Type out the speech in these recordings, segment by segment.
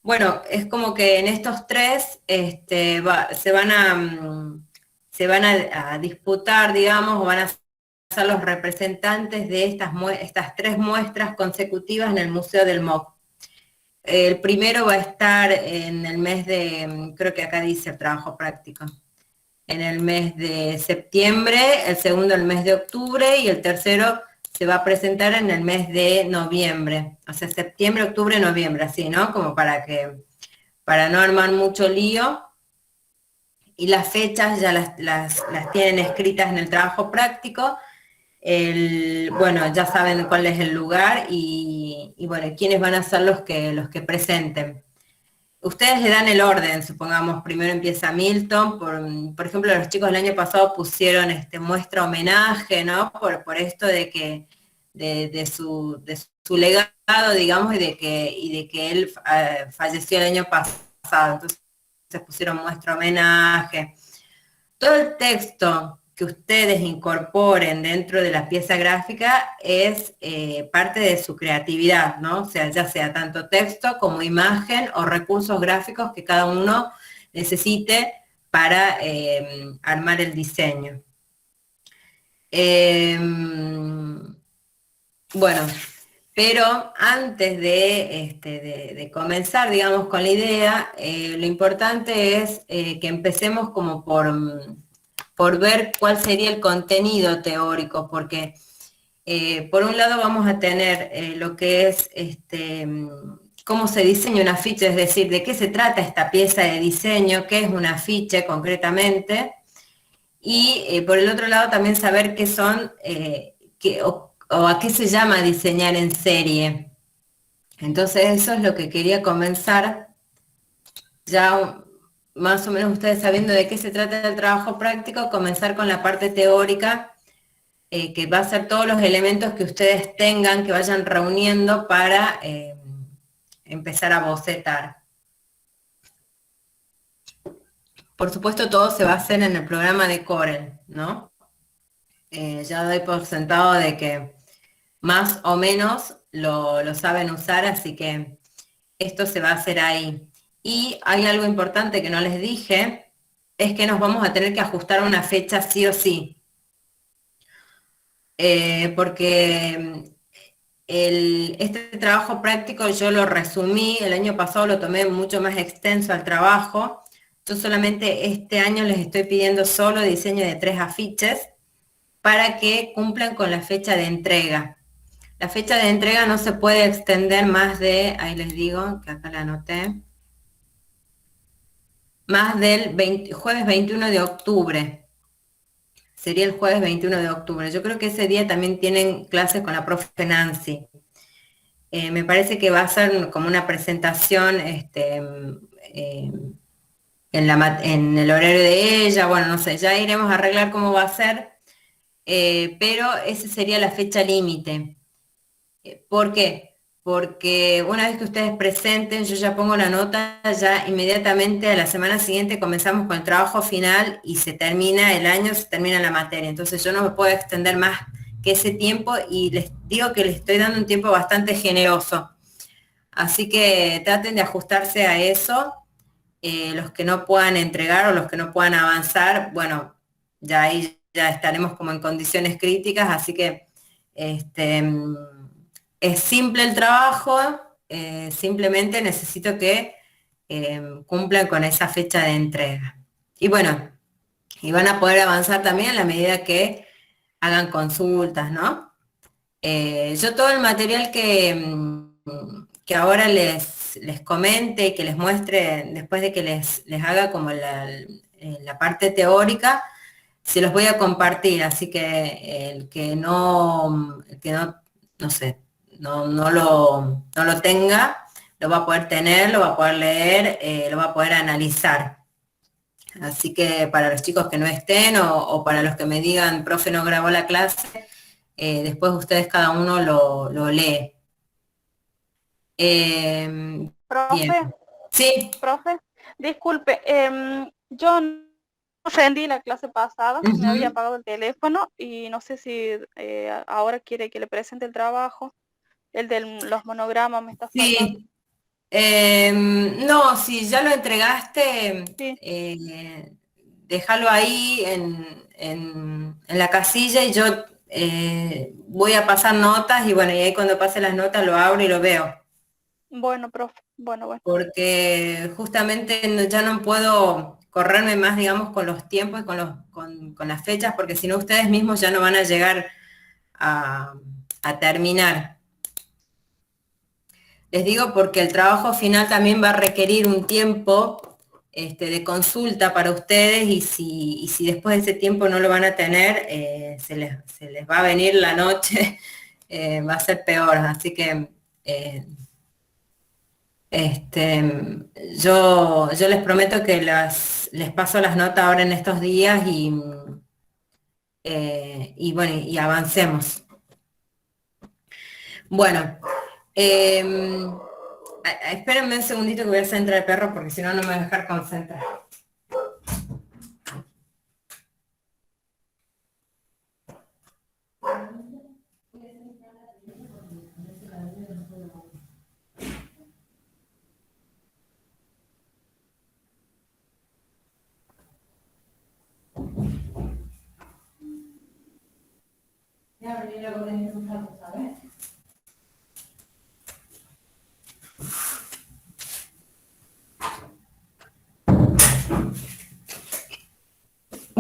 Bueno, es como que en estos tres se van a disputar, digamos, o van a ser los representantes de estas tres muestras consecutivas en el Museo del MOC. El primero va a estar en el mes de, creo que acá dice el trabajo práctico, en el mes de septiembre, el segundo el mes de octubre y el tercero se va a presentar en el mes de noviembre. O sea, septiembre, octubre, noviembre, así, ¿no? Como para no armar mucho lío. Y las fechas ya las tienen escritas en el trabajo práctico. Bueno, ya saben cuál es el lugar y bueno, quiénes van a ser los que presenten. Ustedes le dan el orden, supongamos, primero empieza Milton, por ejemplo, los chicos del año pasado pusieron muestra homenaje, ¿no? Por esto de su legado, digamos, y de que él falleció el año pasado. Entonces pusieron muestra homenaje. Todo el texto que ustedes incorporen dentro de la pieza gráfica es parte de su creatividad, ¿no? O sea, ya sea tanto texto como imagen o recursos gráficos que cada uno necesite para armar el diseño. Eh, bueno, pero antes de comenzar, digamos, con la idea, lo importante es que empecemos como por ver cuál sería el contenido teórico, porque por un lado vamos a tener lo que es cómo se diseña un afiche, es decir, de qué se trata esta pieza de diseño, qué es un afiche concretamente, y por el otro lado también saber qué son, o a qué se llama diseñar en serie. Entonces eso es lo que quería comenzar, ya más o menos ustedes sabiendo de qué se trata el trabajo práctico, comenzar con la parte teórica, que va a ser todos los elementos que ustedes tengan, que vayan reuniendo para empezar a bocetar. Por supuesto, todo se va a hacer en el programa de Corel, ¿no? Ya doy por sentado de que más o menos lo saben usar, así que esto se va a hacer ahí. Y hay algo importante que no les dije, es que nos vamos a tener que ajustar a una fecha sí o sí, porque este trabajo práctico yo lo resumí, el año pasado lo tomé mucho más extenso al trabajo. Yo solamente este año les estoy pidiendo solo diseño de 3 afiches para que cumplan con la fecha de entrega. La fecha de entrega no se puede extender más de, ahí les digo, que acá la anoté, más del jueves 21 de octubre. Sería el jueves 21 de octubre. Yo creo que ese día también tienen clases con la profe Nancy. Me parece que va a ser como una presentación eh, en el horario de ella. Bueno, no sé, ya iremos a arreglar cómo va a ser, pero esa sería la fecha límite. ¿Por qué? Porque una vez que ustedes presenten, yo ya pongo la nota, ya inmediatamente a la semana siguiente comenzamos con el trabajo final y se termina el año, se termina la materia. Entonces yo no me puedo extender más que ese tiempo y les digo que les estoy dando un tiempo bastante generoso. Así que traten de ajustarse a eso. Los que no puedan entregar o los que no puedan avanzar, bueno, ya ahí ya estaremos como en condiciones críticas, así que este, mm, es simple el trabajo, simplemente necesito que cumplan con esa fecha de entrega. Y bueno, y van a poder avanzar también a la medida que hagan consultas, ¿no? Yo todo el material que ahora les comente y que les muestre después de que les haga como la parte teórica, se los voy a compartir, así que el que no, no sé, no lo tenga, lo va a poder tener, lo va a poder leer, lo va a poder analizar. Así que para los chicos que no estén o para los que me digan, profe, no grabó la clase, después ustedes cada uno lo lee. Bien. Profe, Sí. profe, disculpe, yo no rendí la clase pasada, me había Ujú. apagado el teléfono y no sé si ahora quiere que le presente el trabajo, el de los monogramas me está faltando. Sí. No, si ya lo entregaste, Sí. déjalo ahí en la casilla y yo voy a pasar notas y bueno, y ahí cuando pase las notas lo abro y lo veo. Bueno, profe. Bueno, bueno. Porque justamente ya no puedo correrme más, digamos, con los tiempos y con las fechas, porque si no ustedes mismos ya no van a llegar a, a terminar. Les digo porque el trabajo final también va a requerir un tiempo de consulta para ustedes y si después de ese tiempo no lo van a tener, se les va a venir la noche, va a ser peor. Así que eh, yo les prometo que les paso las notas ahora en estos días y bueno, y avancemos. Bueno, espérenme un segundito que voy a hacer entrar el perro porque si no, no me voy a dejar concentrar.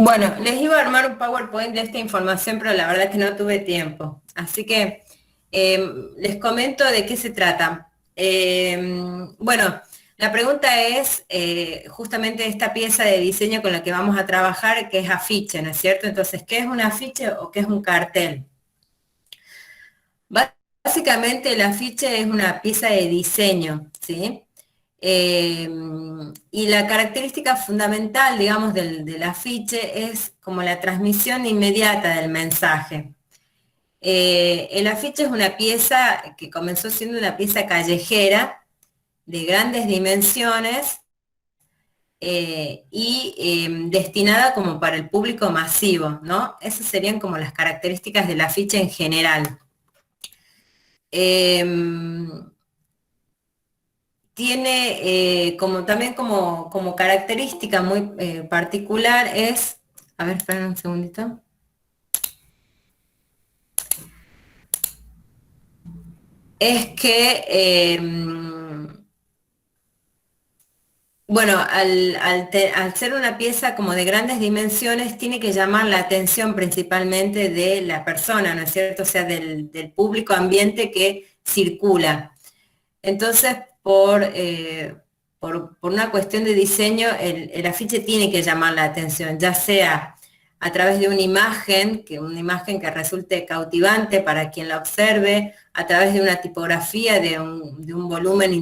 Bueno, les iba a armar un PowerPoint de esta información, pero la verdad es que no tuve tiempo. Así que les comento de qué se trata. Bueno, la pregunta es justamente esta pieza de diseño con la que vamos a trabajar, que es afiche, ¿no es cierto? Entonces, ¿qué es un afiche o qué es un cartel? Básicamente el afiche es una pieza de diseño, ¿sí? Eh, y la característica fundamental, digamos, del afiche es como la transmisión inmediata del mensaje. El afiche es una pieza que comenzó siendo una pieza callejera de grandes dimensiones y destinada como para el público masivo, ¿no? Esas serían como las características del afiche en general. Tiene como también como característica muy particular es, a ver, esperen un segundito. Es que, bueno, al ser una pieza como de grandes dimensiones, tiene que llamar la atención principalmente de la persona, ¿no es cierto? O sea, del público ambiente que circula. Entonces, por una cuestión de diseño, el afiche tiene que llamar la atención, ya sea a través de una imagen que resulte cautivante para quien la observe, a través de una tipografía de un volumen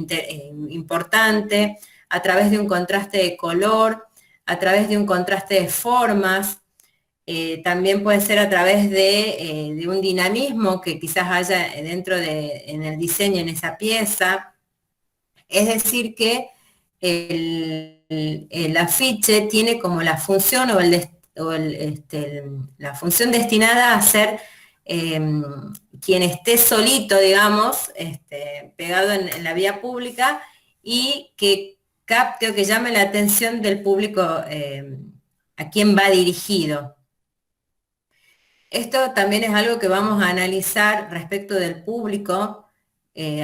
importante, a través de un contraste de color, a través de un contraste de formas, también puede ser a través de un dinamismo que quizás haya en el diseño, en esa pieza. Es decir, que el afiche tiene como la función la función destinada a ser quien esté solito, digamos, pegado en la vía pública y que capte o que llame la atención del público a quien va dirigido. Esto también es algo que vamos a analizar respecto del público,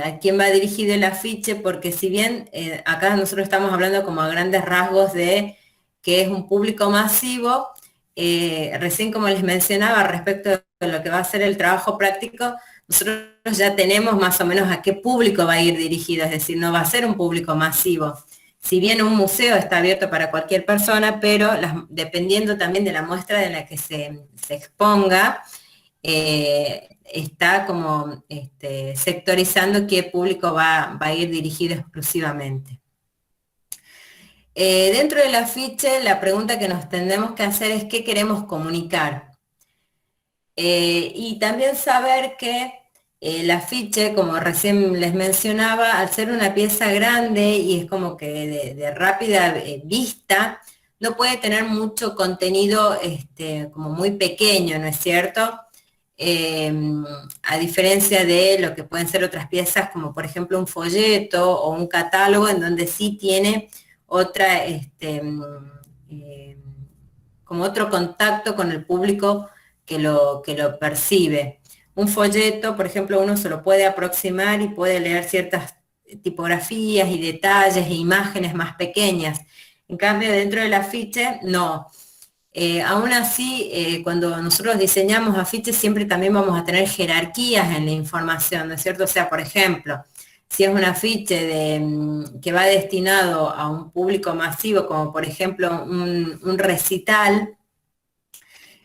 a quién va dirigido el afiche, porque si bien acá nosotros estamos hablando como a grandes rasgos de que es un público masivo, recién como les mencionaba respecto de lo que va a ser el trabajo práctico, nosotros ya tenemos más o menos a qué público va a ir dirigido, es decir, no va a ser un público masivo. Si bien un museo está abierto para cualquier persona, pero dependiendo también de la muestra de la que se exponga, está como sectorizando qué público va a ir dirigido exclusivamente. Dentro del afiche, la pregunta que nos tendremos que hacer es qué queremos comunicar. Y también saber que el afiche, como recién les mencionaba, al ser una pieza grande y es como que de rápida vista, no puede tener mucho contenido como muy pequeño, ¿no es cierto? a diferencia de lo que pueden ser otras piezas, como por ejemplo un folleto o un catálogo, en donde sí tiene otra, eh, como otro contacto con el público que lo percibe. Un folleto, por ejemplo, uno se lo puede aproximar y puede leer ciertas tipografías y detalles e imágenes más pequeñas. En cambio, dentro del afiche, no. Aún así, cuando nosotros diseñamos afiches, siempre también vamos a tener jerarquías en la información, ¿no es cierto? O sea, por ejemplo, si es un afiche que va destinado a un público masivo, como por ejemplo un recital,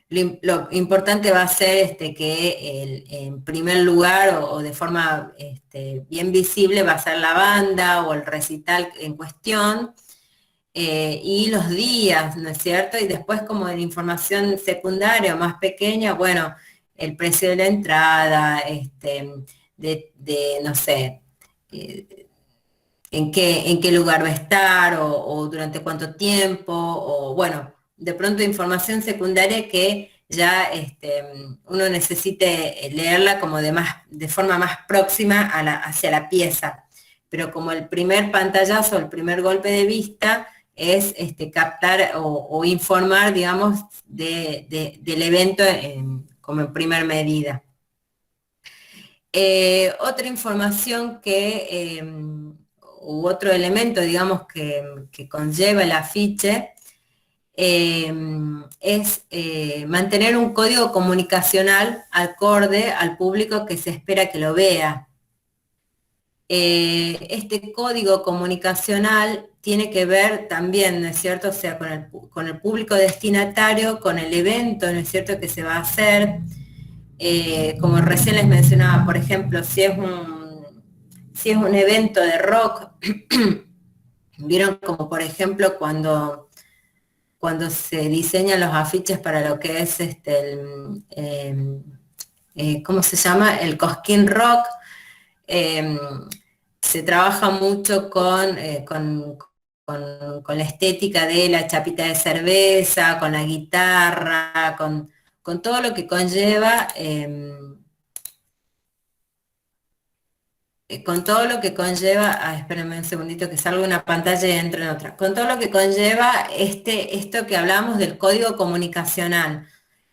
lo importante va a ser que en primer lugar o de forma bien visible va a ser la banda o el recital en cuestión, y los días, ¿no es cierto? Y después como en información secundaria o más pequeña, bueno, el precio de la entrada, no sé, eh, en qué lugar va a estar o durante cuánto tiempo, o bueno, de pronto información secundaria que ya uno necesite leerla como de forma más próxima hacia la pieza. Pero como el primer pantallazo, el primer golpe de vista es captar o informar, digamos, del evento como en primer medida. Otra información u otro elemento, digamos, que conlleva el afiche, es mantener un código comunicacional acorde al público que se espera que lo vea. Este código comunicacional tiene que ver también, ¿no es cierto? O sea, con el público destinatario, con el evento, ¿no es cierto?, que se va a hacer. Como recién les mencionaba, por ejemplo, si es un evento de rock, vieron como por ejemplo cuando se diseñan los afiches para lo que es ¿cómo se llama? El Cosquín Rock. eh, Se trabaja mucho con la estética de la chapita de cerveza, con la guitarra, con todo lo que conlleva, con todo lo que conlleva, espérenme un segundito que salga una pantalla y entre en otra, con todo lo que conlleva esto que hablamos del código comunicacional.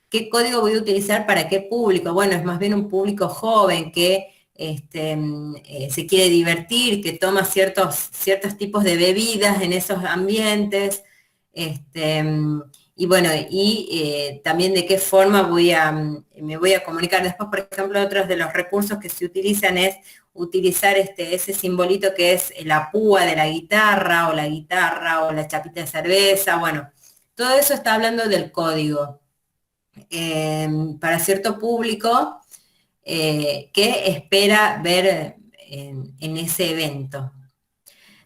¿Qué código voy a utilizar para qué público? Bueno, es más bien un público joven que se quiere divertir, que toma ciertos tipos de bebidas en esos ambientes, este, y bueno, también de qué forma me voy a comunicar. Después, por ejemplo, otros de los recursos que se utilizan es utilizar ese simbolito que es la púa de la guitarra o la chapita de cerveza. Bueno, todo eso está hablando del código. Para cierto público que espera ver en ese evento.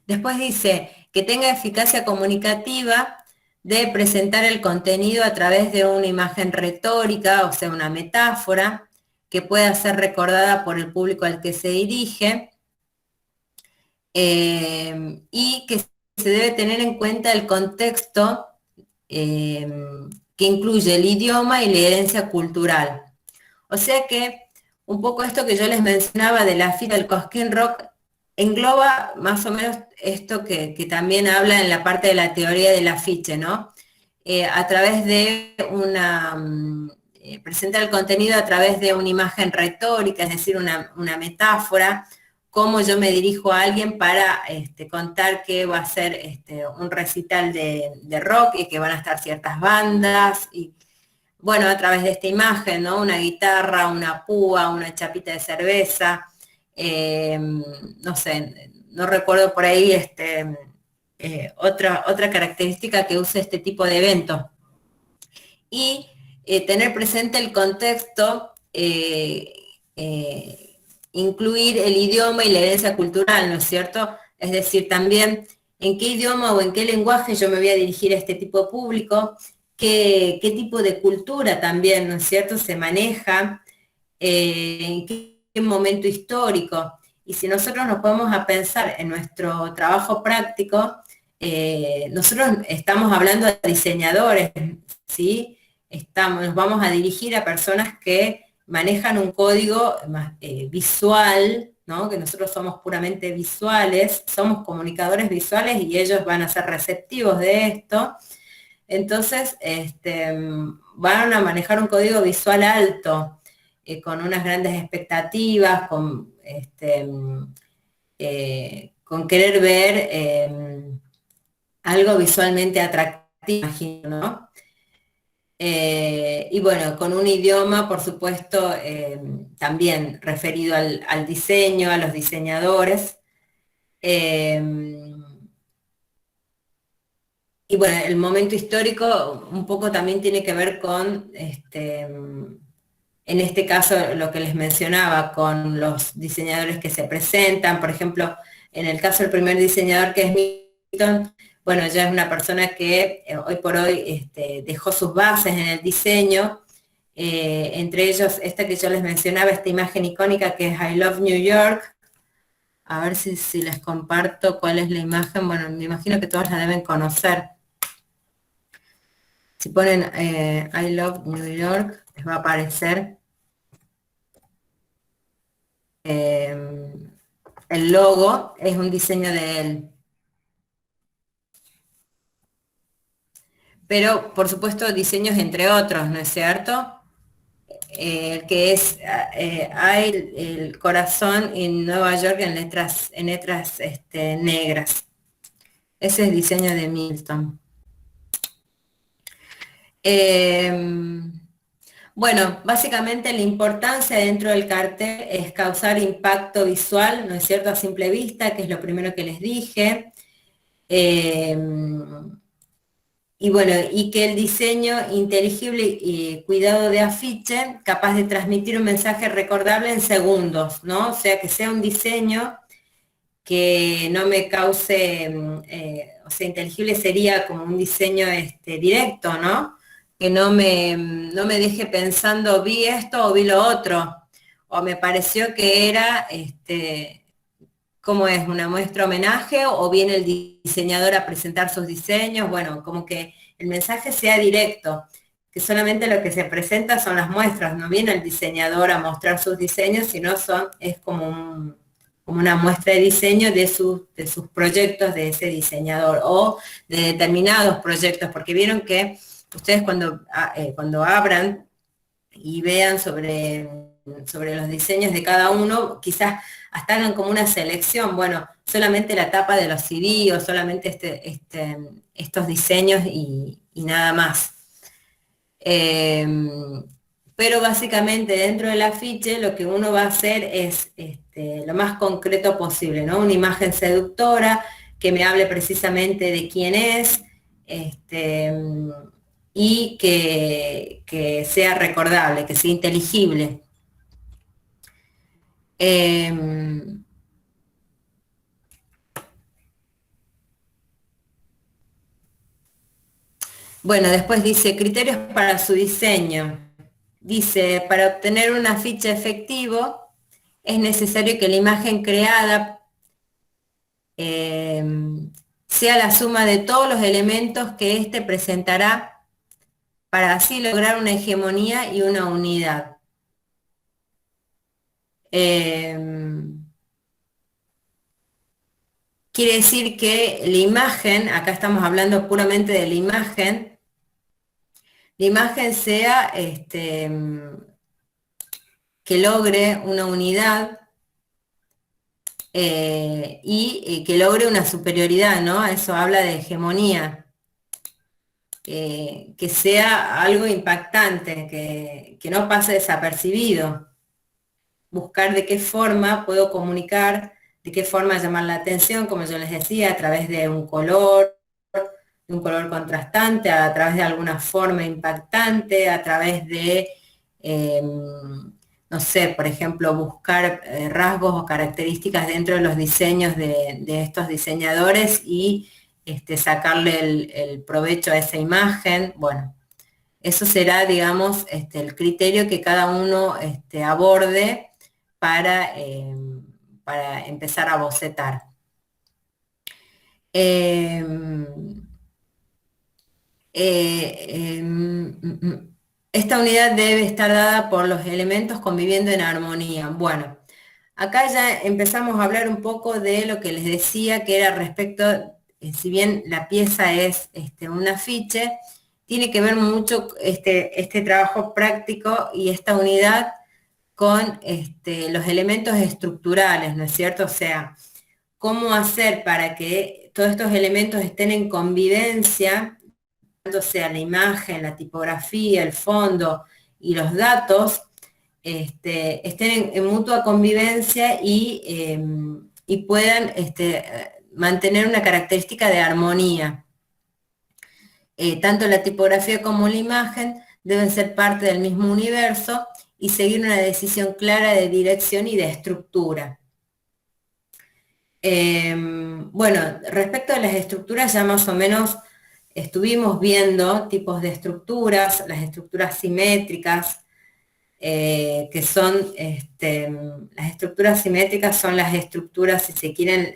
Después dice que tenga eficacia comunicativa de presentar el contenido a través de una imagen retórica, o sea, una metáfora, que pueda ser recordada por el público al que se dirige, y que se debe tener en cuenta el contexto que incluye el idioma y la herencia cultural. O sea que un poco esto que yo les mencionaba de la fila del Cosquín Rock engloba más o menos esto que también habla en la parte de la teoría del afiche, ¿no? A través de presenta el contenido a través de una imagen retórica, es decir, una metáfora, cómo yo me dirijo a alguien para contar que va a ser un recital de rock y que van a estar ciertas bandas, y bueno, a través de esta imagen, ¿no? Una guitarra, una púa, una chapita de cerveza, no sé, no recuerdo por ahí otra característica que use este tipo de eventos. Y tener presente el contexto, incluir el idioma y la herencia cultural, ¿no es cierto? Es decir, también en qué idioma o en qué lenguaje yo me voy a dirigir a este tipo de público, qué tipo de cultura también, ¿no es cierto?, se maneja, en qué momento histórico. Y si nosotros nos podemos a pensar en nuestro trabajo práctico, nosotros estamos hablando de diseñadores, ¿sí? Nos vamos a dirigir a personas que manejan un código más, visual, ¿no? Que nosotros somos puramente visuales, somos comunicadores visuales y ellos van a ser receptivos de esto. Entonces, van a manejar un código visual alto, con unas grandes expectativas, con querer ver algo visualmente atractivo, imagino, ¿no? Y bueno, con un idioma, por supuesto, también referido al diseño, a los diseñadores. Eh, y bueno, el momento histórico un poco también tiene que ver con, en este caso, lo que les mencionaba, con los diseñadores que se presentan. Por ejemplo, en el caso del primer diseñador, que es Milton, bueno, ya es una persona que hoy por hoy dejó sus bases en el diseño, entre ellos esta que yo les mencionaba, esta imagen icónica que es I Love New York. A ver si les comparto cuál es la imagen. Bueno, me imagino que todos la deben conocer. Si ponen I Love New York, les va a aparecer el logo, es un diseño de él. Pero, por supuesto, diseños entre otros, ¿no es cierto? Que es hay el corazón en Nueva York en letras negras. Ese es diseño de Milton. Bueno, básicamente la importancia dentro del cartel es causar impacto visual, ¿no es cierto?, a simple vista, que es lo primero que les dije. Eh, y bueno, y que el diseño inteligible y cuidado de afiche, capaz de transmitir un mensaje recordable en segundos, ¿no? O sea, que sea un diseño que no me cause, o sea, inteligible sería como un diseño directo, ¿no? Que no me deje pensando, vi esto o vi lo otro, o me pareció que era, ¿cómo es? ¿Una muestra homenaje o viene el diseñador a presentar sus diseños? Bueno, como que el mensaje sea directo, que solamente lo que se presenta son las muestras, no viene el diseñador a mostrar sus diseños, sino es como una muestra de diseño de sus proyectos de ese diseñador o de determinados proyectos, porque vieron que ustedes cuando abran y vean sobre los diseños de cada uno, quizás hasta hagan como una selección, bueno, solamente la tapa de los CD o solamente estos diseños y nada más. Eh, pero básicamente dentro del afiche lo que uno va a hacer es lo más concreto posible, ¿no? Una imagen seductora que me hable precisamente de quién es, este, y que sea recordable, que sea inteligible. Eh, bueno, después dice criterios para su diseño. Dice, para obtener un afiche efectivo es necesario que la imagen creada eh, sea la suma de todos los elementos que éste presentará para así lograr una hegemonía y una unidad. Eh, quiere decir que la imagen, acá estamos hablando puramente de la imagen sea que logre una unidad y que logre una superioridad, ¿no? Eso habla de hegemonía. Que sea algo impactante, que no pase desapercibido. Buscar de qué forma puedo comunicar, de qué forma llamar la atención, como yo les decía, a través de un color contrastante, a través de alguna forma impactante, a través de, no sé, por ejemplo, buscar rasgos o características dentro de los diseños de estos diseñadores y sacarle el provecho a esa imagen. Bueno, eso será, digamos, el criterio que cada uno aborde para empezar a bocetar. Eh, eh, em, mm, mm. Esta unidad debe estar dada por los elementos conviviendo en armonía. Bueno, acá ya empezamos a hablar un poco de lo que les decía, que era respecto, si bien la pieza es un afiche, tiene que ver mucho este trabajo práctico y esta unidad con los elementos estructurales, ¿no es cierto? O sea, cómo hacer para que todos estos elementos estén en convivencia, tanto sea la imagen, la tipografía, el fondo y los datos, estén en mutua convivencia y puedan mantener una característica de armonía. Tanto la tipografía como la imagen deben ser parte del mismo universo y seguir una decisión clara de dirección y de estructura. Bueno, respecto a las estructuras ya más o menos estuvimos viendo tipos de estructuras, las estructuras simétricas, que son, las estructuras simétricas son las estructuras, si se quieren,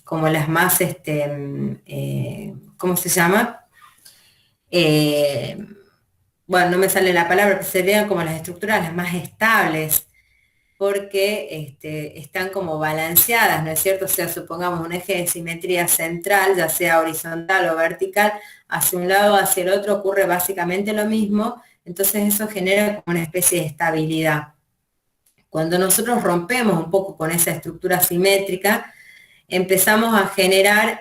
como las más, ¿cómo se llama? Bueno, no me sale la palabra, pero serían como las estructuras las más estables, porque están como balanceadas, ¿no es cierto? O sea, supongamos un eje de simetría central, ya sea horizontal o vertical, hacia un lado o hacia el otro ocurre básicamente lo mismo, entonces eso genera como una especie de estabilidad. Cuando nosotros rompemos un poco con esa estructura simétrica, empezamos a generar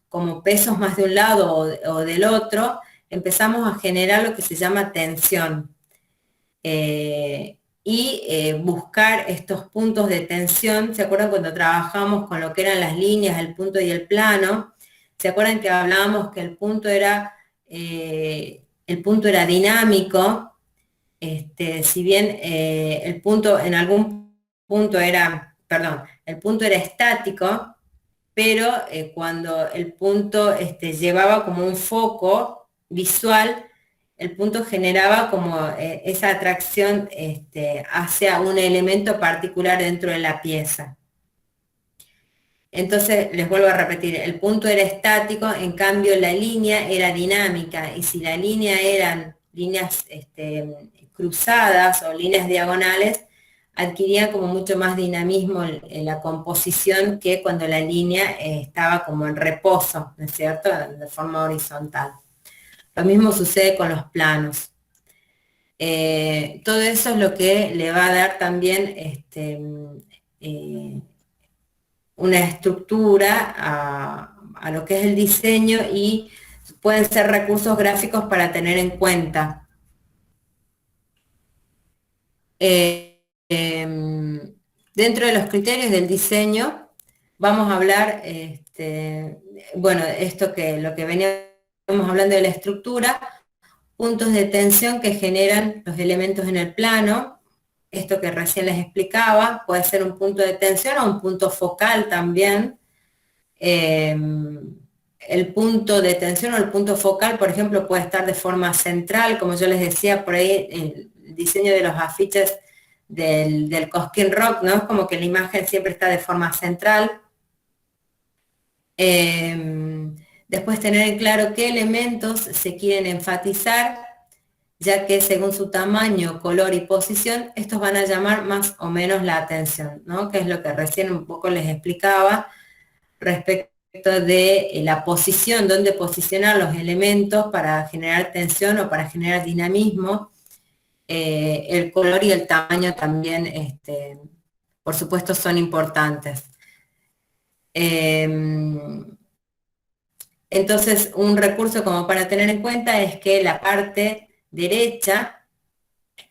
como pesos más de un lado o del otro, empezamos a generar lo que se llama tensión. Buscar estos puntos de tensión. ¿Se acuerdan cuando trabajamos con lo que eran las líneas, el punto y el plano? ¿Se acuerdan que hablábamos que el punto era dinámico? Si bien el punto en algún punto era, perdón, el punto era estático, pero cuando el punto llevaba como un foco visual, el punto generaba como esa atracción hacia un elemento particular dentro de la pieza. Entonces, les vuelvo a repetir, el punto era estático, en cambio la línea era dinámica, y si la línea eran líneas cruzadas o líneas diagonales, adquiría como mucho más dinamismo en la composición que cuando la línea estaba como en reposo, ¿no es cierto?, de forma horizontal. Lo mismo sucede con los planos. Todo eso es lo que le va a dar también una estructura a lo que es el diseño, y pueden ser recursos gráficos para tener en cuenta. Dentro de los criterios del diseño, vamos a hablar, bueno, lo que veníamos hablando de la estructura, puntos de tensión que generan los elementos en el plano, esto que recién les explicaba, puede ser un punto de tensión o un punto focal también. El punto de tensión o el punto focal, por ejemplo, puede estar de forma central, como yo les decía por ahí, el diseño de los afiches del Cosquín Rock, ¿no? Es como que la imagen siempre está de forma central. Después tener en claro qué elementos se quieren enfatizar, ya que según su tamaño, color y posición, estos van a llamar más o menos la atención, ¿no? Que es lo que recién un poco les explicaba respecto de la posición, dónde posicionar los elementos para generar tensión o para generar dinamismo. El color y el tamaño también, por supuesto, son importantes. Entonces, un recurso como para tener en cuenta es que la parte derecha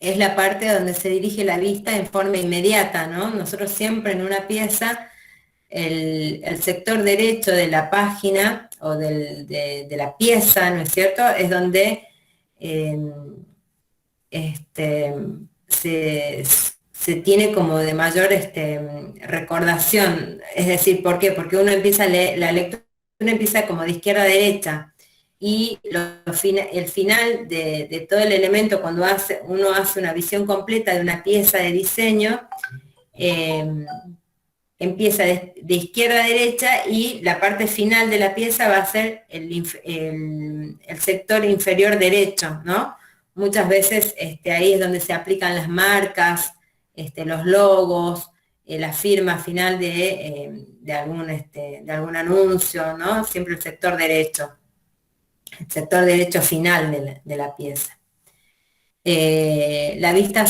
es la parte donde se dirige la vista en forma inmediata, ¿no? Nosotros siempre en una pieza, el sector derecho de la página o de la pieza, ¿no es cierto?, es donde se tiene como de mayor recordación. Es decir, ¿por qué? Porque uno empieza la lectura empieza como de izquierda a derecha, y el final de todo el elemento, cuando uno hace una visión completa de una pieza de diseño, empieza de izquierda a derecha y la parte final de la pieza va a ser el sector inferior derecho, ¿no? Muchas veces ahí es donde se aplican las marcas, los logos, la firma final de algún anuncio, ¿no? Siempre el sector derecho final de la pieza. La vista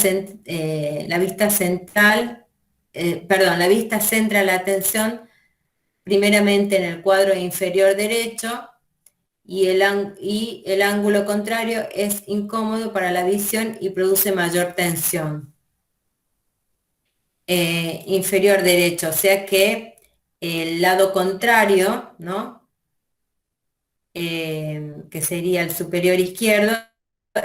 centra la atención primeramente en el cuadro inferior derecho y el ángulo contrario es incómodo para la visión y produce mayor tensión. Inferior derecho, o sea que el lado contrario, ¿no? Que sería el superior izquierdo,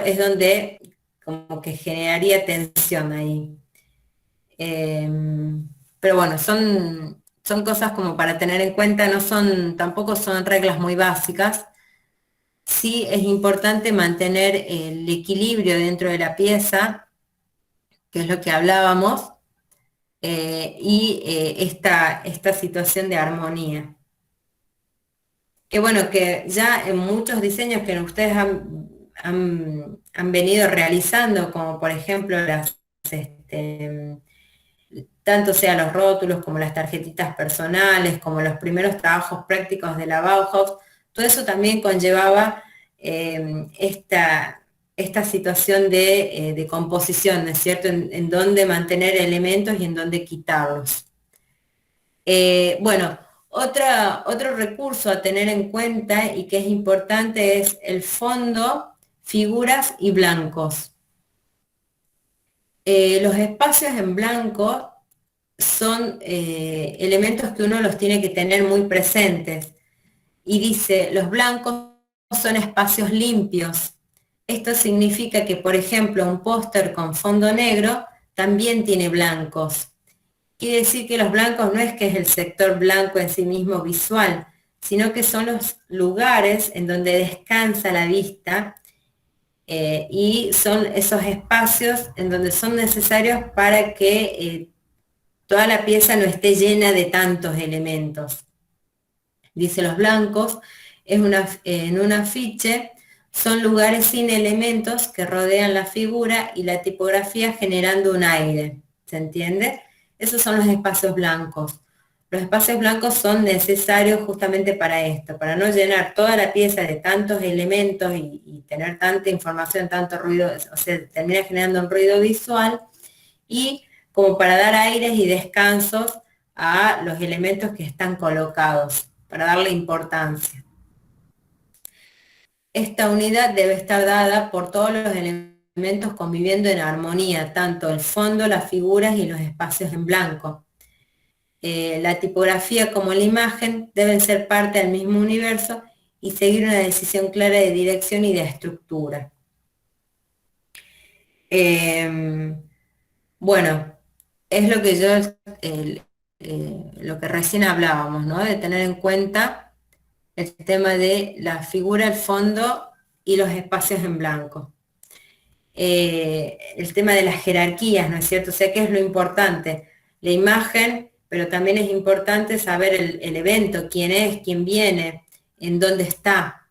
es donde como que generaría tensión ahí. Pero bueno, son cosas como para tener en cuenta, tampoco son reglas muy básicas. Sí es importante mantener el equilibrio dentro de la pieza, que es lo que hablábamos, y esta situación de armonía. Que bueno, que ya en muchos diseños que ustedes han venido realizando, como por ejemplo tanto sea los rótulos como las tarjetitas personales, como los primeros trabajos prácticos de la Bauhaus, todo eso también conllevaba esta situación de composición, ¿no es cierto? En dónde mantener elementos y en dónde quitarlos. Bueno, otro recurso a tener en cuenta y que es importante es el fondo, figuras y blancos. Los espacios en blanco son elementos que uno los tiene que tener muy presentes. Y dice, los blancos son espacios limpios. Esto significa que, por ejemplo, un póster con fondo negro también tiene blancos. Quiere decir que los blancos no es que es el sector blanco en sí mismo visual, sino que son los lugares en donde descansa la vista y son esos espacios en donde son necesarios para que toda la pieza no esté llena de tantos elementos. Dice los blancos, en un afiche son lugares sin elementos que rodean la figura y la tipografía generando un aire. ¿Se entiende? Esos son los espacios blancos. Los espacios blancos son necesarios justamente para esto, para no llenar toda la pieza de tantos elementos y tener tanta información, tanto ruido, o sea, termina generando un ruido visual, y como para dar aires y descansos a los elementos que están colocados, para darle importancia. Esta unidad debe estar dada por todos los elementos conviviendo en armonía, tanto el fondo, las figuras y los espacios en blanco. La tipografía como la imagen deben ser parte del mismo universo y seguir una decisión clara de dirección y de estructura. Bueno, es lo que lo que recién hablábamos, ¿no? De tener en cuenta el tema de la figura, el fondo y los espacios en blanco. El tema de las jerarquías, ¿no es cierto? O sea, ¿qué es lo importante? La imagen, pero también es importante saber el evento, quién es, quién viene, en dónde está.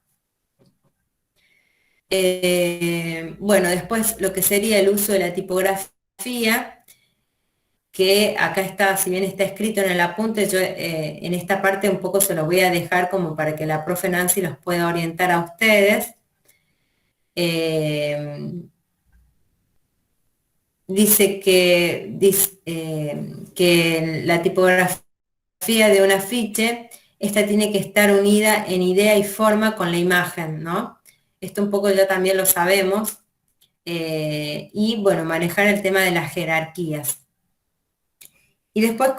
Bueno, después lo que sería el uso de la tipografía, que acá está, si bien está escrito en el apunte, yo en esta parte un poco se lo voy a dejar como para que la profe Nancy los pueda orientar a ustedes. Dice que la tipografía de un afiche, esta tiene que estar unida en idea y forma con la imagen, ¿no? Esto un poco ya también lo sabemos. Y bueno, manejar el tema de las jerarquías. Y después,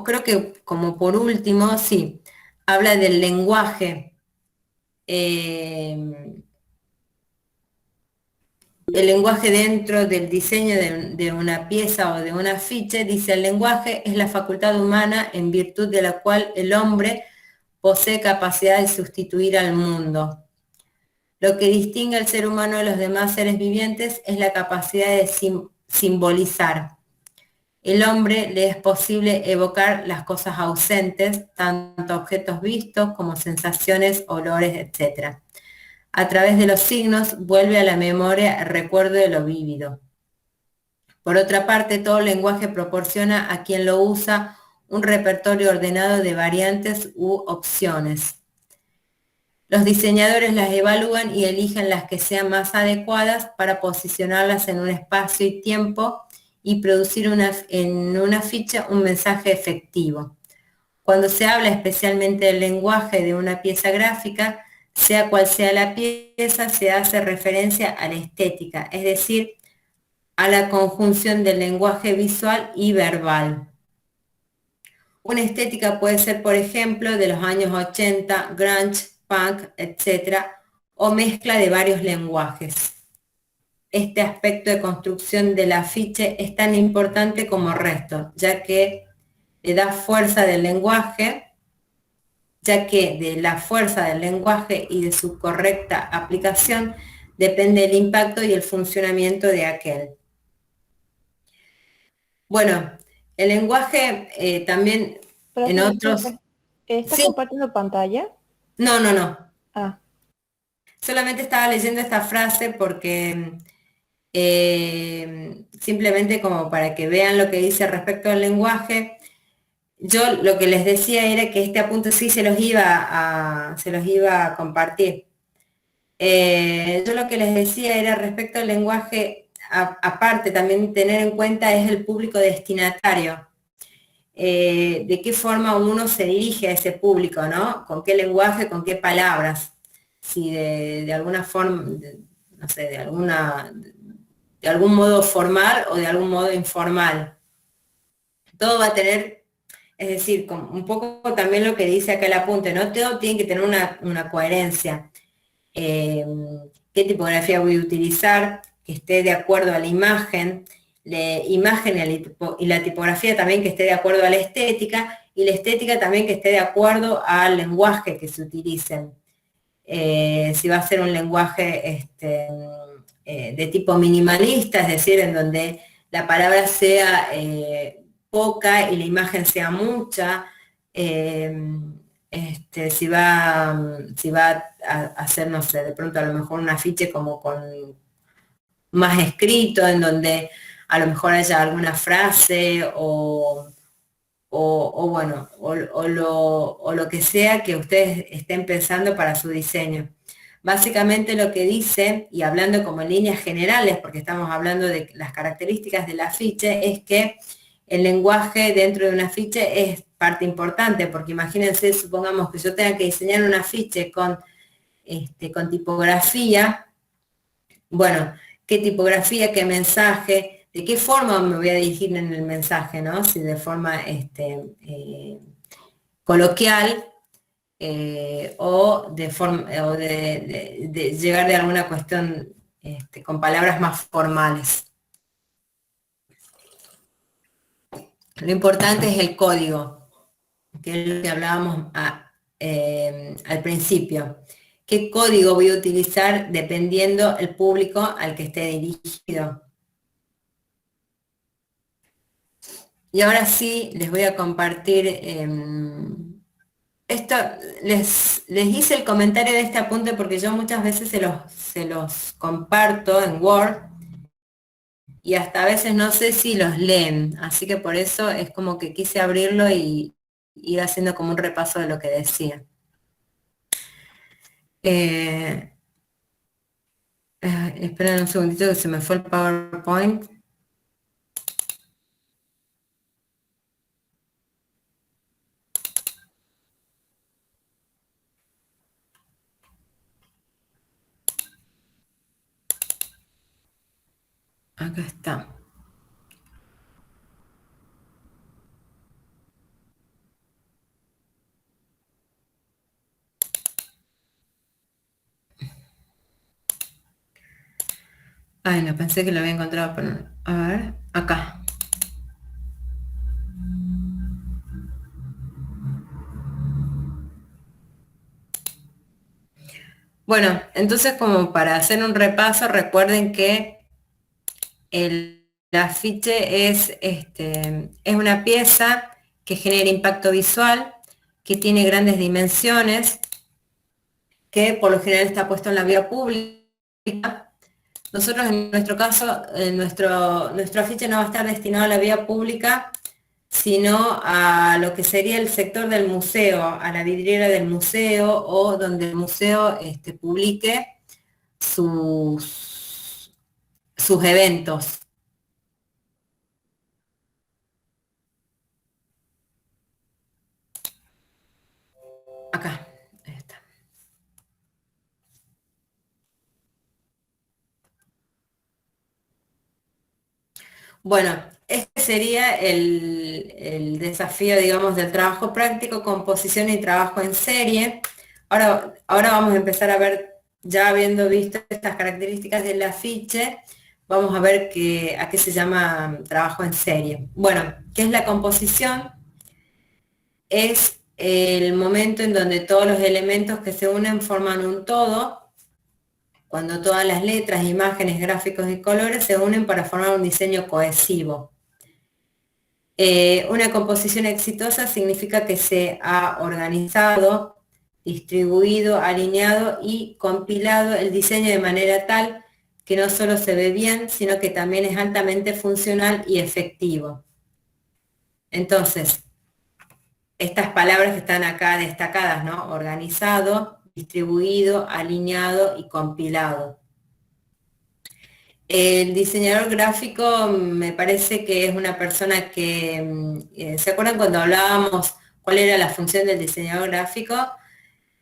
creo que como por último, sí, habla del lenguaje. El lenguaje dentro del diseño de una pieza o de un afiche, dice: el lenguaje es la facultad humana en virtud de la cual el hombre posee capacidad de sustituir al mundo. Lo que distingue al ser humano de los demás seres vivientes es la capacidad de simbolizar. el hombre le es posible evocar las cosas ausentes, tanto objetos vistos como sensaciones, olores, etc. A través de los signos vuelve a la memoria el recuerdo de lo vívido. Por otra parte, todo lenguaje proporciona a quien lo usa un repertorio ordenado de variantes u opciones. Los diseñadores las evalúan y eligen las que sean más adecuadas para posicionarlas en un espacio y tiempo y producir en una ficha un mensaje efectivo. Cuando se habla especialmente del lenguaje de una pieza gráfica, sea cual sea la pieza, se hace referencia a la estética, es decir, a la conjunción del lenguaje visual y verbal. Una estética puede ser, por ejemplo, de los años 80, grunge, punk, etc., o mezcla de varios lenguajes. Este aspecto de construcción del afiche es tan importante como el resto, ya que le da fuerza del lenguaje, ya que de la fuerza del lenguaje y de su correcta aplicación depende el impacto y el funcionamiento de aquel. Bueno, el lenguaje también en Profe, otros... disculpe, ¿está Sí, compartiendo pantalla? no, no, no. Ah, Solamente estaba leyendo esta frase porque simplemente como para que vean lo que dice respecto al lenguaje, yo lo que les decía era que este apunte sí se los iba a compartir. Yo lo que les decía era respecto al lenguaje, aparte también tener en cuenta es el público destinatario. De qué forma uno se dirige a ese público, ¿no? Con qué lenguaje, con qué palabras. Si de alguna forma, no sé, de algún modo formal o de algún modo informal. Todo va a tener, es decir, un poco también lo que dice acá el apunte, ¿no? Todo tiene que tener una coherencia. ¿Qué tipografía voy a utilizar? Que esté de acuerdo a la imagen, la imagen y la tipografía también que esté de acuerdo a la estética, y la estética también que esté de acuerdo al lenguaje que se utilicen. Si va a ser un lenguaje de tipo minimalista, es decir, en donde la palabra sea poca y la imagen sea mucha, si va a hacer, no sé, de pronto a lo mejor un afiche como con más escrito, en donde a lo mejor haya alguna frase bueno, o lo que sea que ustedes estén pensando para su diseño. Básicamente lo que dice, y hablando como en líneas generales, porque estamos hablando de las características del afiche, es que el lenguaje dentro de un afiche es parte importante, porque imagínense, supongamos que yo tenga que diseñar un afiche con tipografía, bueno, qué tipografía, qué mensaje, de qué forma me voy a dirigir en el mensaje, ¿no? Si de forma coloquial o de forma o de llegar de alguna cuestión con palabras más formales. Lo importante es el código, que es lo que hablábamos al principio. ¿Qué código voy a utilizar dependiendo el público al que esté dirigido? Y ahora sí, les voy a compartir esto. Les hice el comentario de este apunte porque yo muchas veces se los comparto en Word y hasta a veces no sé si los leen, así que por eso es como que quise abrirlo y ir haciendo como un repaso de lo que decía. Esperen un segundito que se me fue el PowerPoint. Acá está. Ay, no, pensé que lo había encontrado, pero no. A ver, acá. Bueno, entonces como para hacer un repaso, recuerden que el afiche es una pieza que genera impacto visual, que tiene grandes dimensiones, que por lo general está puesto en la vía pública. Nosotros en nuestro caso, nuestro afiche no va a estar destinado a la vía pública, sino a lo que sería el sector del museo, a la vidriera del museo o donde el museo publique sus eventos. Acá, ahí está. Bueno, este sería el desafío, digamos, del trabajo práctico, composición y trabajo en serie. Ahora vamos a empezar a ver, ya habiendo visto estas características del afiche, vamos a ver a qué se llama trabajo en serie. Bueno, ¿qué es la composición? Es el momento en donde todos los elementos que se unen forman un todo, cuando todas las letras, imágenes, gráficos y colores se unen para formar un diseño cohesivo. Una composición exitosa significa que se ha organizado, distribuido, alineado y compilado el diseño de manera tal que no solo se ve bien, sino que también es altamente funcional y efectivo. Entonces, estas palabras que están acá destacadas, ¿no? Organizado, distribuido, alineado y compilado. El diseñador gráfico me parece que es una persona que, ¿se acuerdan cuando hablábamos cuál era la función del diseñador gráfico?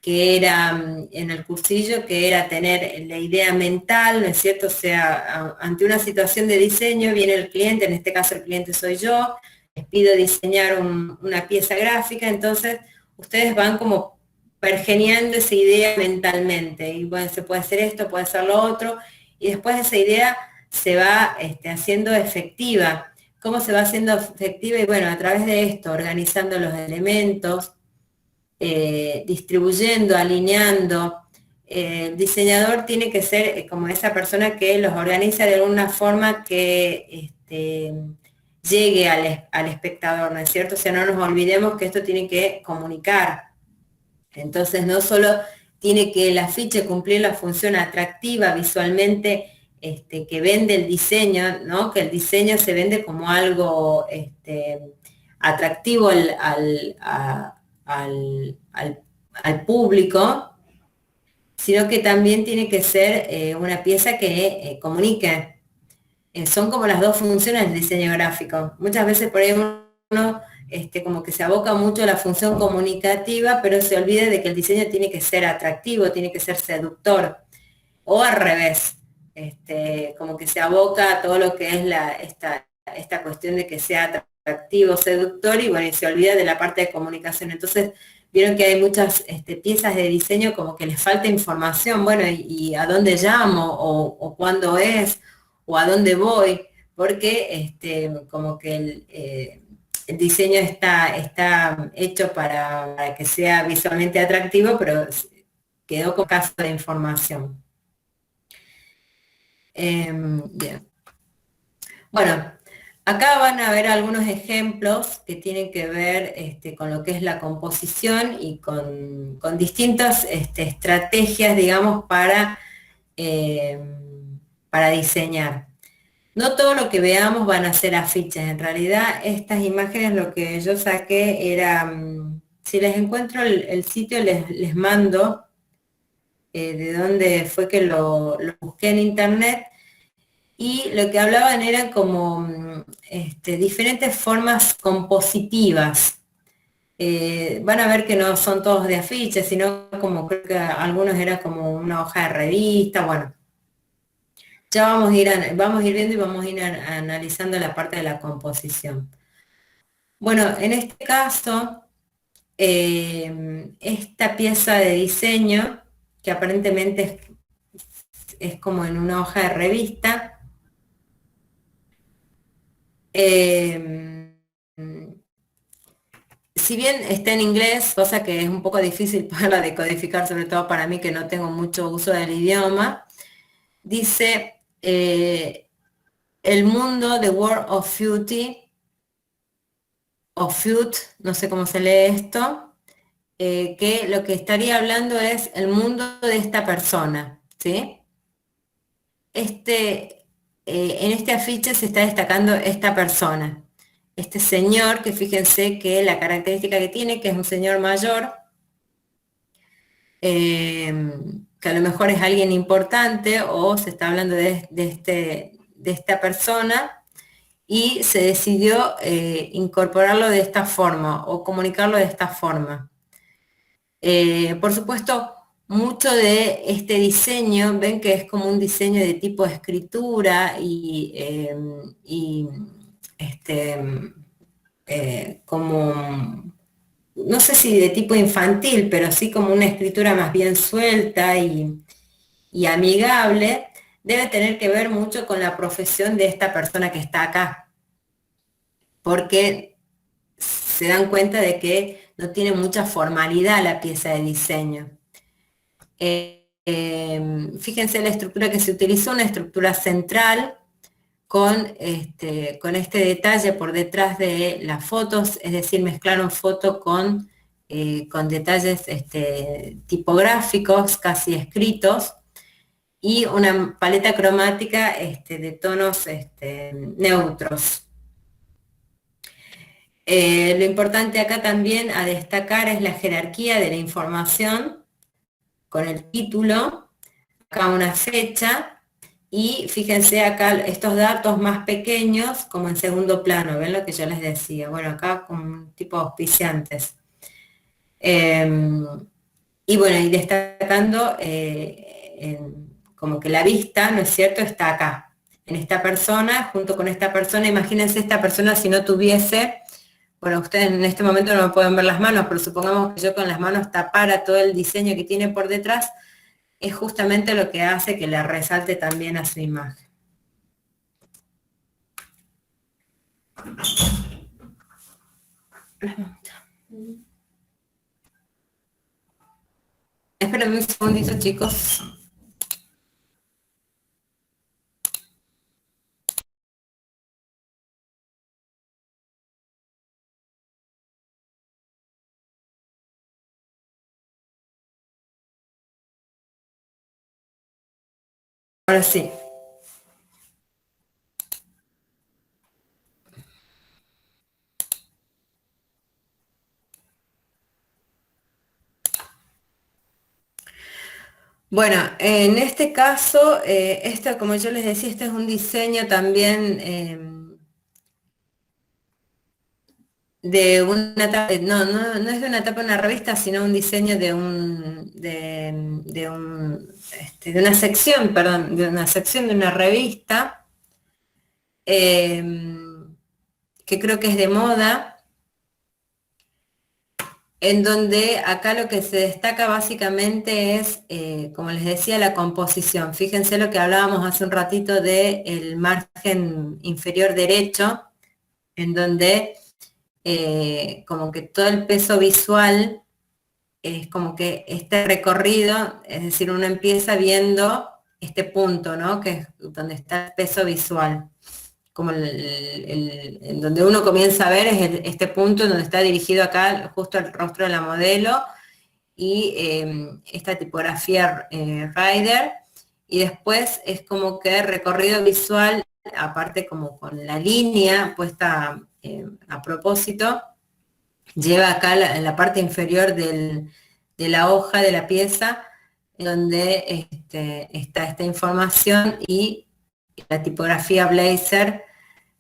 Que era en el cursillo, que era tener la idea mental, ¿no es cierto? O sea, ante una situación de diseño viene el cliente, en este caso el cliente soy yo, les pido diseñar una pieza gráfica, entonces ustedes van como pergeneando esa idea mentalmente, y bueno, se puede hacer esto, puede hacer lo otro, y después esa idea se va haciendo efectiva. ¿Cómo se va haciendo efectiva? Y bueno, a través de esto, organizando los elementos, distribuyendo, alineando. El diseñador tiene que ser como esa persona que los organiza de alguna forma que llegue al espectador, ¿no es cierto? O sea, no nos olvidemos que esto tiene que comunicar. Entonces, no solo tiene que el afiche cumplir la función atractiva visualmente que vende el diseño, ¿no? Que el diseño se vende como algo atractivo al público, sino que también tiene que ser una pieza que comunique. Son como las dos funciones del diseño gráfico. Muchas veces por ahí uno como que se aboca mucho a la función comunicativa, pero se olvida de que el diseño tiene que ser atractivo, tiene que ser seductor, o al revés, como que se aboca a todo lo que es esta cuestión de que sea atractivo, seductor, y bueno, y se olvida de la parte de comunicación. Entonces, vieron que hay muchas piezas de diseño como que les falta información, bueno, y a dónde llamo, o cuándo es, o a dónde voy, porque como que el diseño está hecho para que sea visualmente atractivo, pero quedó con caso de información. Bien. Bueno, acá van a ver algunos ejemplos que tienen que ver con lo que es la composición y con distintas estrategias, digamos, para diseñar. No todo lo que veamos van a ser afiches, en realidad estas imágenes lo que yo saqué era, si les encuentro el sitio les mando de dónde fue que lo busqué en internet, y lo que hablaban eran como diferentes formas compositivas. Van a ver que no son todos de afiches, sino como creo que algunos eran como una hoja de revista, bueno. Ya vamos a ir viendo y vamos a ir analizando la parte de la composición. Bueno, en este caso, esta pieza de diseño, que aparentemente es como en una hoja de revista, si bien está en inglés, cosa que es un poco difícil para decodificar, sobre todo para mí que no tengo mucho uso del idioma, dice el mundo, The World of Beauty, o Feud, no sé cómo se lee esto, que lo que estaría hablando es el mundo de esta persona, ¿sí? En este afiche se está destacando esta persona, este señor, que fíjense que la característica que tiene, que es un señor mayor, que a lo mejor es alguien importante o se está hablando de esta persona y se decidió incorporarlo de esta forma o comunicarlo de esta forma. Por supuesto, mucho de este diseño, ven que es como un diseño de tipo de escritura y este, como, no sé si de tipo infantil, pero sí como una escritura más bien suelta y amigable, debe tener que ver mucho con la profesión de esta persona que está acá, porque se dan cuenta de que no tiene mucha formalidad la pieza de diseño. Fíjense la estructura que se utilizó, una estructura central con este detalle por detrás de las fotos, es decir, mezclaron foto con detalles tipográficos, casi escritos, y una paleta cromática de tonos neutros. Lo importante acá también a destacar es la jerarquía de la información con el título, acá una fecha, y fíjense acá estos datos más pequeños como en segundo plano, ¿ven lo que yo les decía? Bueno, acá con tipo auspiciantes. Y bueno, y destacando como que la vista, ¿no es cierto?, está acá, en esta persona, junto con esta persona. Imagínense esta persona si no tuviese, bueno, ustedes en este momento no me pueden ver las manos, pero supongamos que yo con las manos tapara todo el diseño que tiene por detrás, es justamente lo que hace que le resalte también a su imagen. Espérenme un segundito, chicos. Ahora sí. Bueno, en este caso, esto, como yo les decía, este es un diseño también de una tapa, no es de una tapa de una revista, sino un diseño de una sección, perdón, de una sección de una revista, que creo que es de moda, en donde acá lo que se destaca básicamente es, como les decía, la composición. Fíjense lo que hablábamos hace un ratito del margen inferior derecho, en donde como que todo el peso visual es como que este recorrido, es decir, uno empieza viendo este punto, ¿no? Que es donde está el peso visual. Como en donde uno comienza a ver es este punto en donde está dirigido acá justo el rostro de la modelo y esta tipografía Rider, y después es como que recorrido visual, aparte como con la línea puesta a propósito, lleva acá en la parte inferior de la hoja de la pieza, donde está esta información y la tipografía Blazer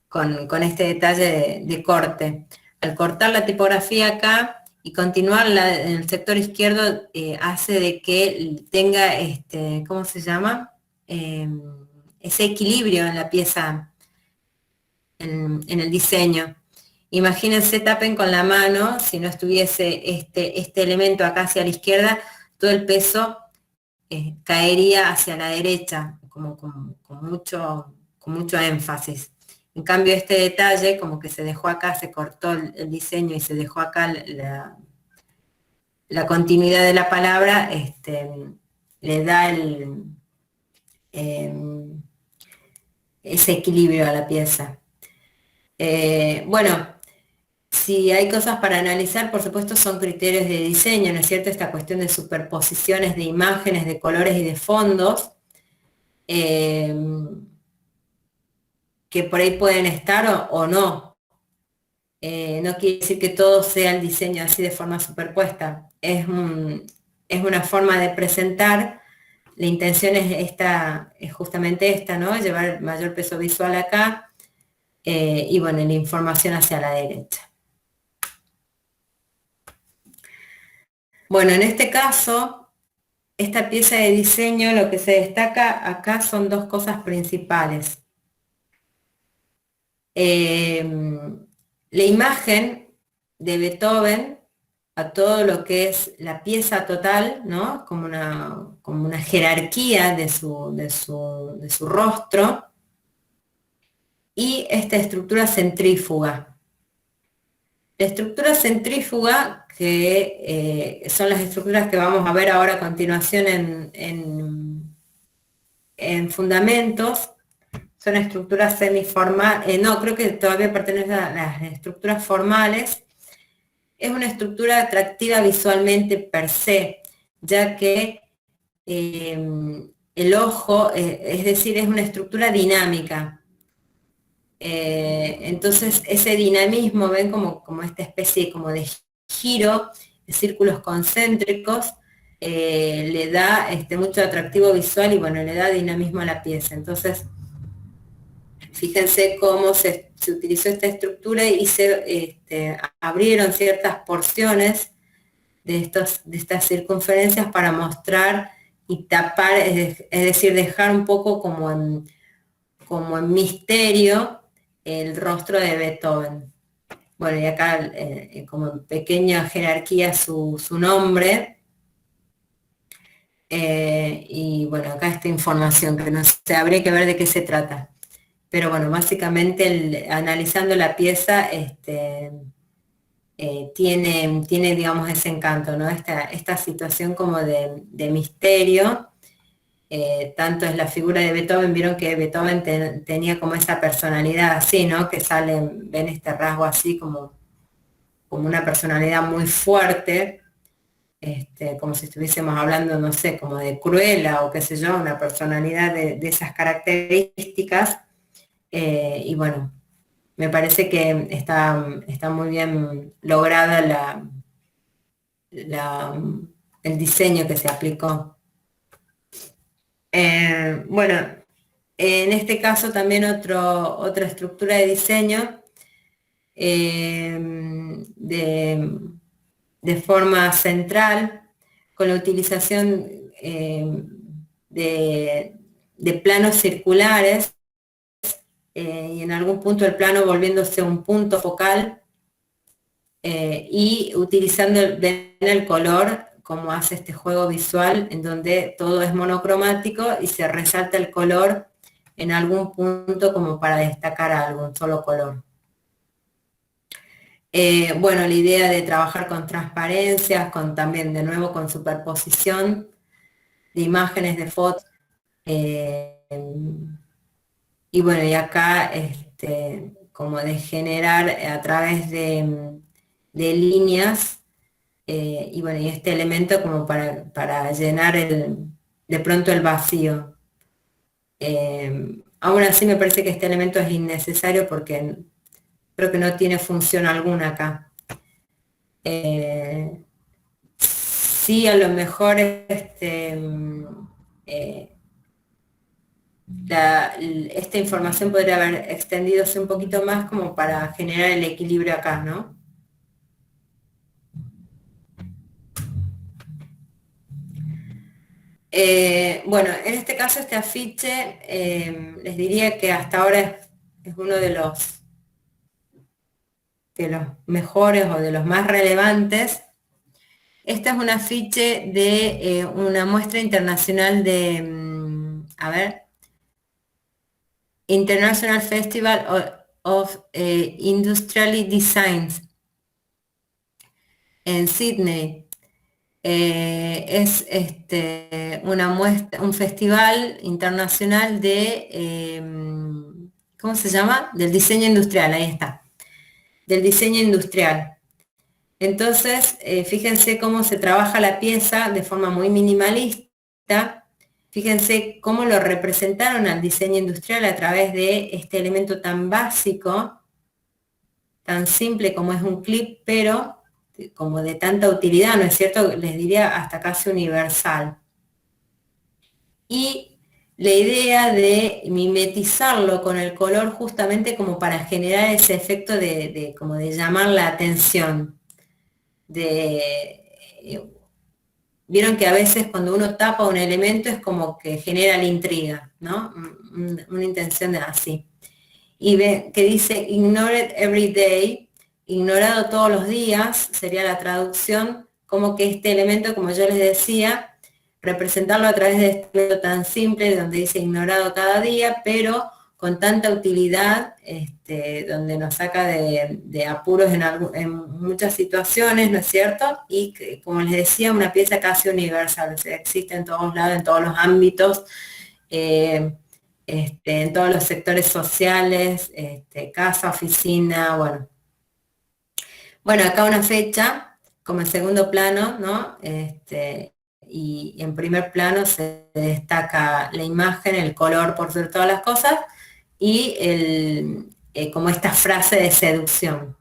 con este detalle de corte. Al cortar la tipografía acá y continuarla en el sector izquierdo, hace de que tenga, ¿cómo se llama? Ese equilibrio en la pieza, en el diseño. Imagínense, tapen con la mano, si no estuviese este elemento acá hacia la izquierda, todo el peso caería hacia la derecha, como con mucho énfasis. En cambio, este detalle, como que se dejó acá, se cortó el diseño y se dejó acá la continuidad de la palabra, le da ese equilibrio a la pieza. Bueno, si hay cosas para analizar, por supuesto son criterios de diseño, ¿no es cierto? Esta cuestión de superposiciones de imágenes, de colores y de fondos, eh, que por ahí pueden estar o no. No quiere decir que todo sea el diseño así de forma superpuesta. Es una forma de presentar. La intención es justamente esta, ¿no? Llevar mayor peso visual acá y bueno, la información hacia la derecha. Bueno, en este caso, esta pieza de diseño, lo que se destaca acá son dos cosas principales. La imagen de Beethoven a todo lo que es la pieza total, ¿no? Como una jerarquía de su rostro, y esta estructura centrífuga. La estructura centrífuga, que son las estructuras que vamos a ver ahora a continuación en fundamentos, son estructuras semiformales, no, creo que todavía pertenecen a las estructuras formales. Es una estructura atractiva visualmente per se, ya que el ojo, es decir, es una estructura dinámica. Entonces ese dinamismo, ven como esta especie como de giro, de círculos concéntricos, le da mucho atractivo visual y bueno, le da dinamismo a la pieza. Entonces, fíjense cómo se utilizó esta estructura y se abrieron ciertas porciones de estas circunferencias para mostrar y tapar, es decir, dejar un poco como en misterio el rostro de Beethoven. Bueno, y acá como en pequeña jerarquía su nombre. Y bueno, acá esta información que no sé, habría que ver de qué se trata. Pero bueno, básicamente analizando la pieza, tiene, digamos, ese encanto, ¿no? Esta situación como de misterio. Tanto es la figura de Beethoven, vieron que Beethoven tenía como esa personalidad así, ¿no? Que ven este rasgo así como una personalidad muy fuerte, como si estuviésemos hablando, no sé, como de Cruella o qué sé yo, una personalidad de esas características. Y bueno, me parece que está muy bien lograda el diseño que se aplicó. Bueno, en este caso también otra estructura de diseño de forma central, con la utilización de planos circulares y en algún punto el plano volviéndose un punto focal y utilizando el color como hace este juego visual en donde todo es monocromático y se resalta el color en algún punto como para destacar algo, un solo color. Bueno, la idea de trabajar con transparencias, también de nuevo con superposición de imágenes de fotos. Y bueno, y acá como de generar a través de líneas, y bueno, y este elemento como para llenar de pronto el vacío. Aún así me parece que este elemento es innecesario porque creo que no tiene función alguna acá. Sí, a lo mejor esta información podría haber extendidose un poquito más como para generar el equilibrio acá, ¿no? Bueno, en este caso este afiche les diría que hasta ahora es uno de los mejores o de los más relevantes. Esta es un afiche de una muestra internacional a ver, International Festival of Industrial Designs en Sydney. Es una muestra, un festival internacional de, ¿cómo se llama? Del diseño industrial, ahí está, del diseño industrial. Entonces, fíjense cómo se trabaja la pieza de forma muy minimalista. Fíjense cómo lo representaron al diseño industrial a través de este elemento tan básico, tan simple como es un clip, pero como de tanta utilidad, ¿no es cierto? Les diría hasta casi universal. Y la idea de mimetizarlo con el color justamente como para generar ese efecto como de llamar la atención. Vieron que a veces cuando uno tapa un elemento es como que genera la intriga, ¿no? Una intención de así. Y ve que dice ignored every day, ignorado todos los días, sería la traducción, como que este elemento, como yo les decía, representarlo a través de este elemento tan simple, donde dice ignorado cada día, pero con tanta utilidad, donde nos saca de apuros en muchas situaciones, ¿no es cierto? Y que, como les decía, una pieza casi universal, o sea, existe en todos lados, en todos los ámbitos, en todos los sectores sociales, casa, oficina, bueno. Bueno, acá una fecha, como en segundo plano, ¿no? Y en primer plano se destaca la imagen, el color por sobre todas las cosas, y como esta frase de seducción.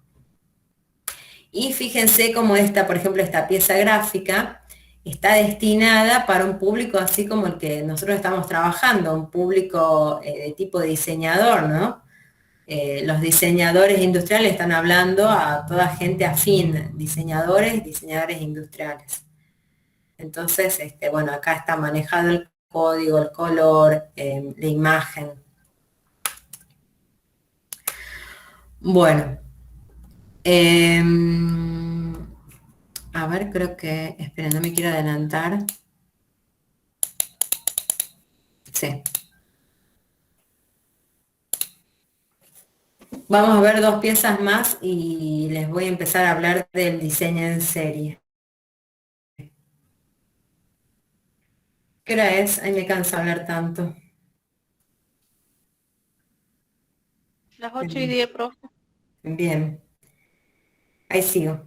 Y fíjense cómo esta, por ejemplo, esta pieza gráfica está destinada para un público así como el que nosotros estamos trabajando, un público de tipo diseñador, ¿no? Los diseñadores industriales están hablando a toda gente afín, diseñadores industriales. Entonces, bueno, acá está manejado el código, el color, la imagen. Bueno, a ver, creo que, esperen, no me quiero adelantar. Sí. Vamos a ver dos piezas más y les voy a empezar a hablar del diseño en serie. ¿Qué hora es? Ay, me cansa hablar tanto. Las 8:10, profe. Bien, ahí sigo.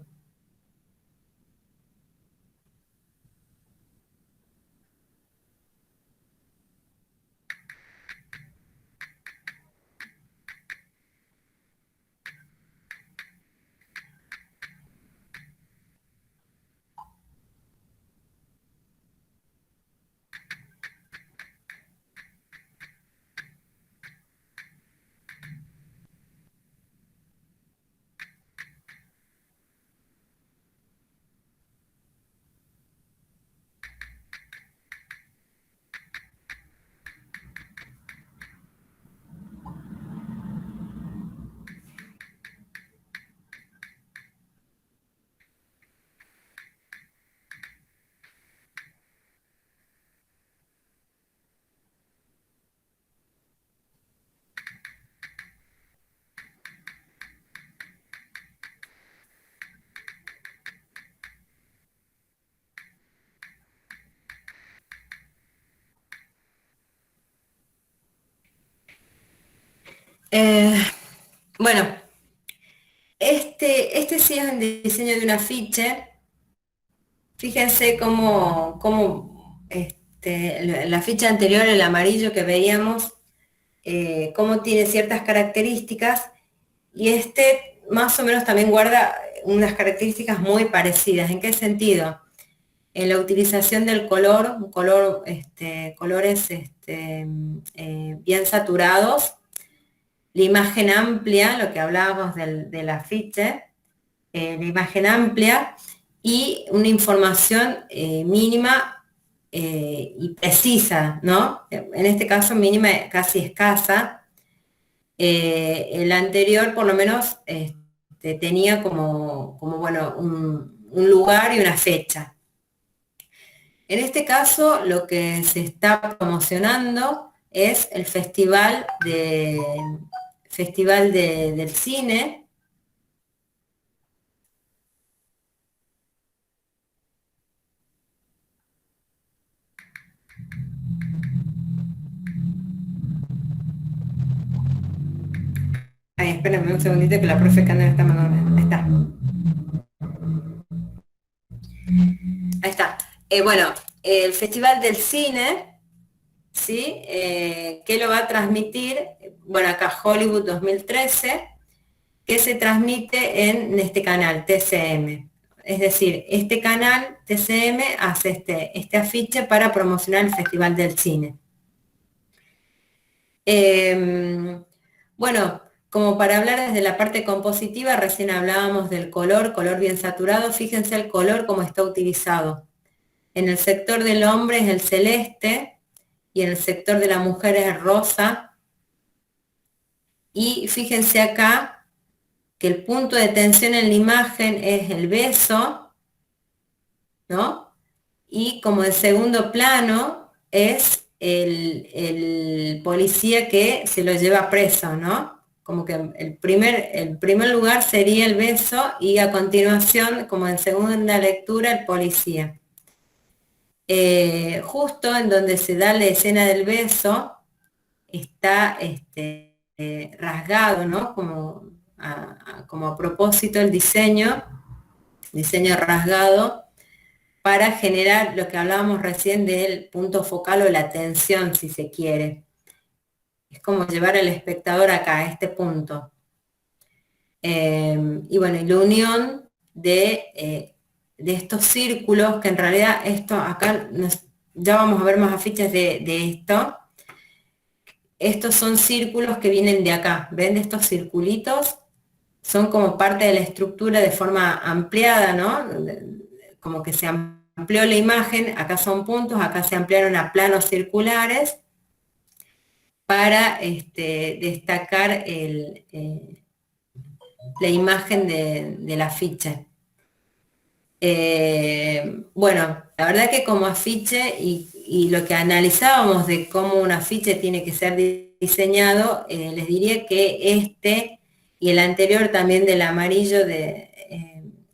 Eh, bueno, este sí es el diseño de un afiche. Fíjense la ficha anterior, el amarillo que veíamos, cómo tiene ciertas características, y este más o menos también guarda unas características muy parecidas. ¿En qué sentido? En la utilización del color, colores bien saturados, la imagen amplia, lo que hablábamos del afiche, la imagen amplia y una información mínima y precisa, ¿no? En este caso mínima casi escasa. El anterior por lo menos tenía como bueno, un lugar y una fecha. En este caso lo que se está promocionando es el Festival del Cine. espérenme un segundito que la profe Candela está mandando. Ahí está. Ahí está. Bueno, el Festival del Cine, ¿sí? ¿Qué lo va a transmitir? Bueno, acá Hollywood 2013, que se transmite en este canal, TCM. Es decir, este canal, TCM, hace este afiche para promocionar el Festival del Cine. Bueno, como para hablar desde la parte compositiva, recién hablábamos del color bien saturado. Fíjense el color como está utilizado. En el sector del hombre es el celeste y en el sector de la mujer es el rosa. Y fíjense acá que el punto de tensión en la imagen es el beso, ¿no? Y como de segundo plano es el policía que se lo lleva preso, ¿no? Como que el primer lugar sería el beso y a continuación, como en segunda lectura, el policía. Justo en donde se da la escena del beso, está rasgado, ¿no? Como a propósito el diseño rasgado, para generar lo que hablábamos recién del punto focal o la tensión, si se quiere. Es como llevar al espectador acá, a este punto. Y bueno, y la unión de estos círculos, que en realidad esto acá, ya vamos a ver más afiches de esto. Estos son círculos que vienen de acá, ¿ven? De estos circulitos, son como parte de la estructura de forma ampliada, ¿no? Como que se amplió la imagen, acá son puntos, acá se ampliaron a planos circulares para destacar la imagen del afiche. Bueno, la verdad que como afiche y lo que analizábamos de cómo un afiche tiene que ser diseñado, les diría que este y el anterior también del amarillo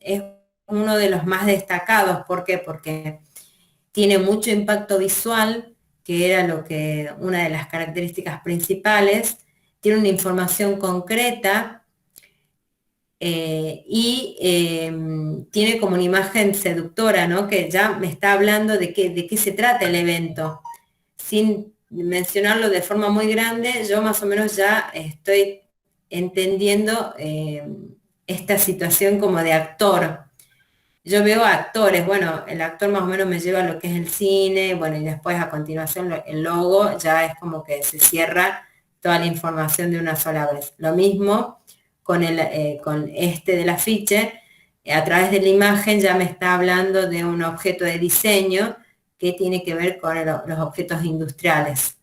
es uno de los más destacados. ¿Por qué? Porque tiene mucho impacto visual, que era una de las características principales, tiene una información concreta, tiene como una imagen seductora, ¿no? Que ya me está hablando de qué se trata el evento. Sin mencionarlo de forma muy grande, yo más o menos ya estoy entendiendo esta situación como de actor. Yo veo actores, bueno, el actor más o menos me lleva a lo que es el cine, bueno, y después a continuación el logo ya es como que se cierra toda la información de una sola vez. Lo mismo con este del afiche, a través de la imagen ya me está hablando de un objeto de diseño que tiene que ver con los objetos industriales.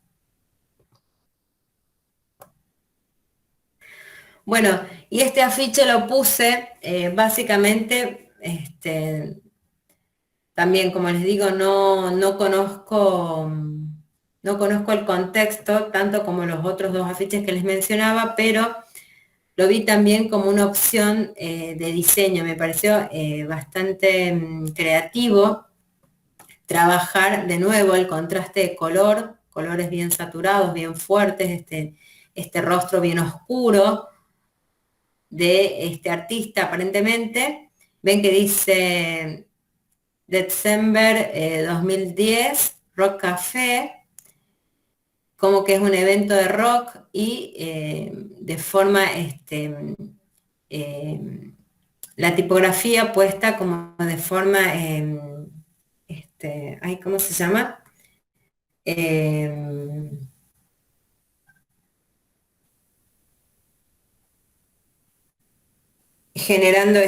Bueno, y este afiche lo puse básicamente, también como les digo, no conozco el contexto, tanto como los otros dos afiches que les mencionaba, pero lo vi también como una opción de diseño. Me pareció bastante creativo trabajar de nuevo el contraste de colores bien saturados, bien fuertes, este rostro bien oscuro de este artista aparentemente. Ven que dice December 2010, Rock Café, como que es un evento de rock y de forma, la tipografía puesta como de forma, ¿cómo se llama? Generando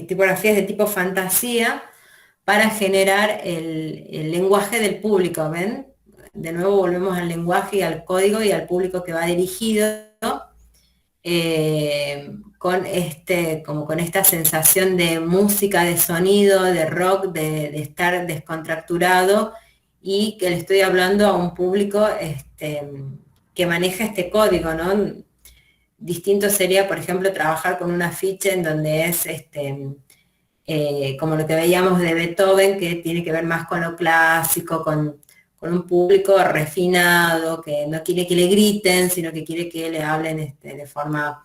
tipografías de tipo fantasía para generar el lenguaje del público, ¿ven? De nuevo volvemos al lenguaje y al código y al público que va dirigido, con esta sensación de música, de sonido, de rock, de estar descontracturado, y que le estoy hablando a un público que maneja este código, ¿no? Distinto sería, por ejemplo, trabajar con un afiche en donde es como lo que veíamos de Beethoven, que tiene que ver más con lo clásico, con con un público refinado, que no quiere que le griten, sino que quiere que le hablen de forma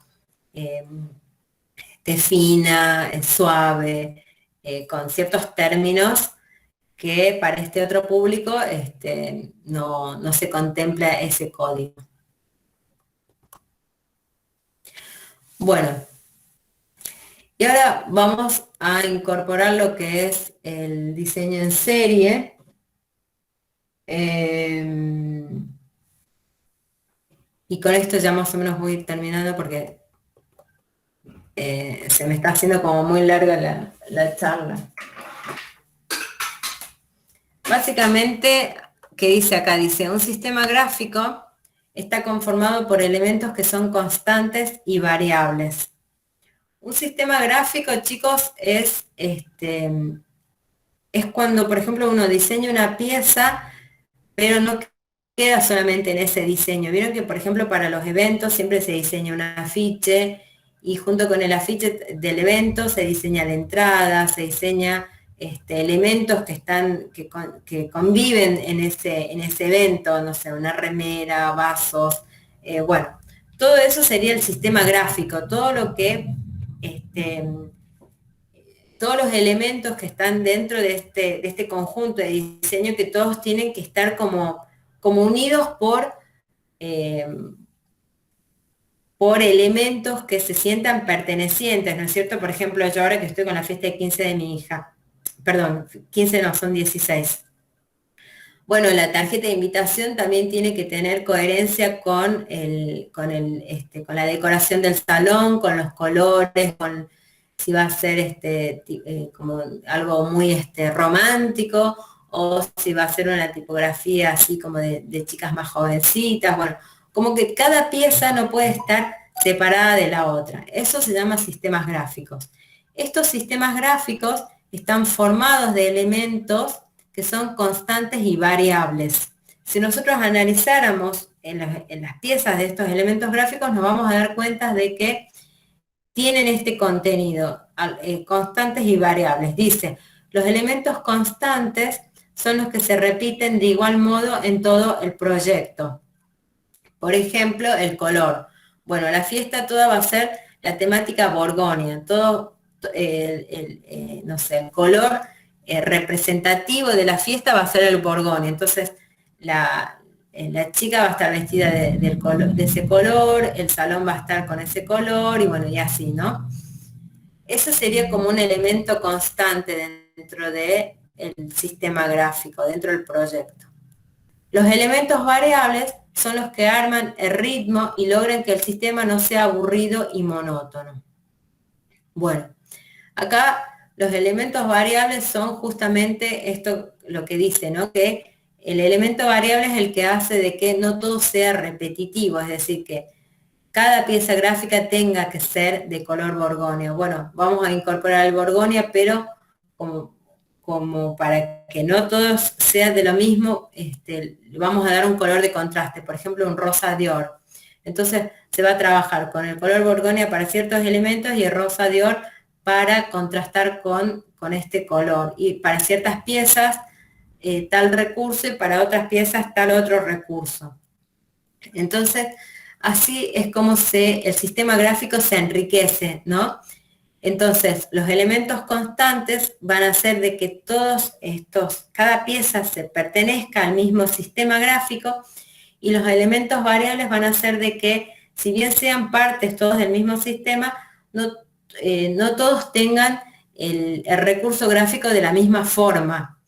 fina, suave, con ciertos términos que para este otro público no se contempla ese código. Bueno, y ahora vamos a incorporar lo que es el diseño en serie. Y con esto ya más o menos voy a ir terminando porque se me está haciendo como muy larga la charla. Básicamente, ¿qué dice acá? Dice, un sistema gráfico está conformado por elementos que son constantes y variables. Un sistema gráfico, chicos, es cuando, por ejemplo, uno diseña una pieza, pero no queda solamente en ese diseño. Vieron que, por ejemplo, para los eventos siempre se diseña un afiche y junto con el afiche del evento se diseña la entrada, se diseña elementos que conviven en ese evento, no sé, una remera, vasos, bueno, todo eso sería el sistema gráfico, todo lo que todos los elementos que están dentro de este conjunto de diseño, que todos tienen que estar como unidos por elementos que se sientan pertenecientes, ¿no es cierto? Por ejemplo, yo ahora que estoy con la fiesta de 15 de mi hija, perdón, 15 no, son 16. Bueno, la tarjeta de invitación también tiene que tener coherencia con la decoración del salón, con los colores, con si va a ser como algo muy romántico, o si va a ser una tipografía así como de chicas más jovencitas. Bueno, como que cada pieza no puede estar separada de la otra. Eso se llama sistemas gráficos. Estos sistemas gráficos están formados de elementos que son constantes y variables. Si nosotros analizáramos en las piezas de estos elementos gráficos, nos vamos a dar cuenta de que tienen este contenido, constantes y variables. Dice, los elementos constantes son los que se repiten de igual modo en todo el proyecto. Por ejemplo, el color. Bueno, la fiesta toda va a ser la temática Borgoña, todo, no sé, el color representativo de la fiesta va a ser el Borgoña. Entonces, la chica va a estar vestida de ese color, el salón va a estar con ese color, y bueno, y así, ¿no? Eso sería como un elemento constante dentro del sistema gráfico, dentro del proyecto. Los elementos variables son los que arman el ritmo y logran que el sistema no sea aburrido y monótono. Bueno, acá los elementos variables son justamente esto, lo que dice, ¿no? Que el elemento variable es el que hace de que no todo sea repetitivo, es decir, que cada pieza gráfica tenga que ser de color Borgoña. Bueno, vamos a incorporar el Borgoña, pero como para que no todos sean de lo mismo, vamos a dar un color de contraste, por ejemplo, un rosa Dior. Entonces se va a trabajar con el color Borgoña para ciertos elementos y el rosa Dior para contrastar con este color. Y para ciertas piezas tal recurso y para otras piezas tal otro recurso. Entonces, así es como el sistema gráfico se enriquece, ¿no? Entonces, los elementos constantes van a hacer de que cada pieza se pertenezca al mismo sistema gráfico, y los elementos variables van a hacer de que, si bien sean partes todos del mismo sistema, no todos tengan el recurso gráfico de la misma forma.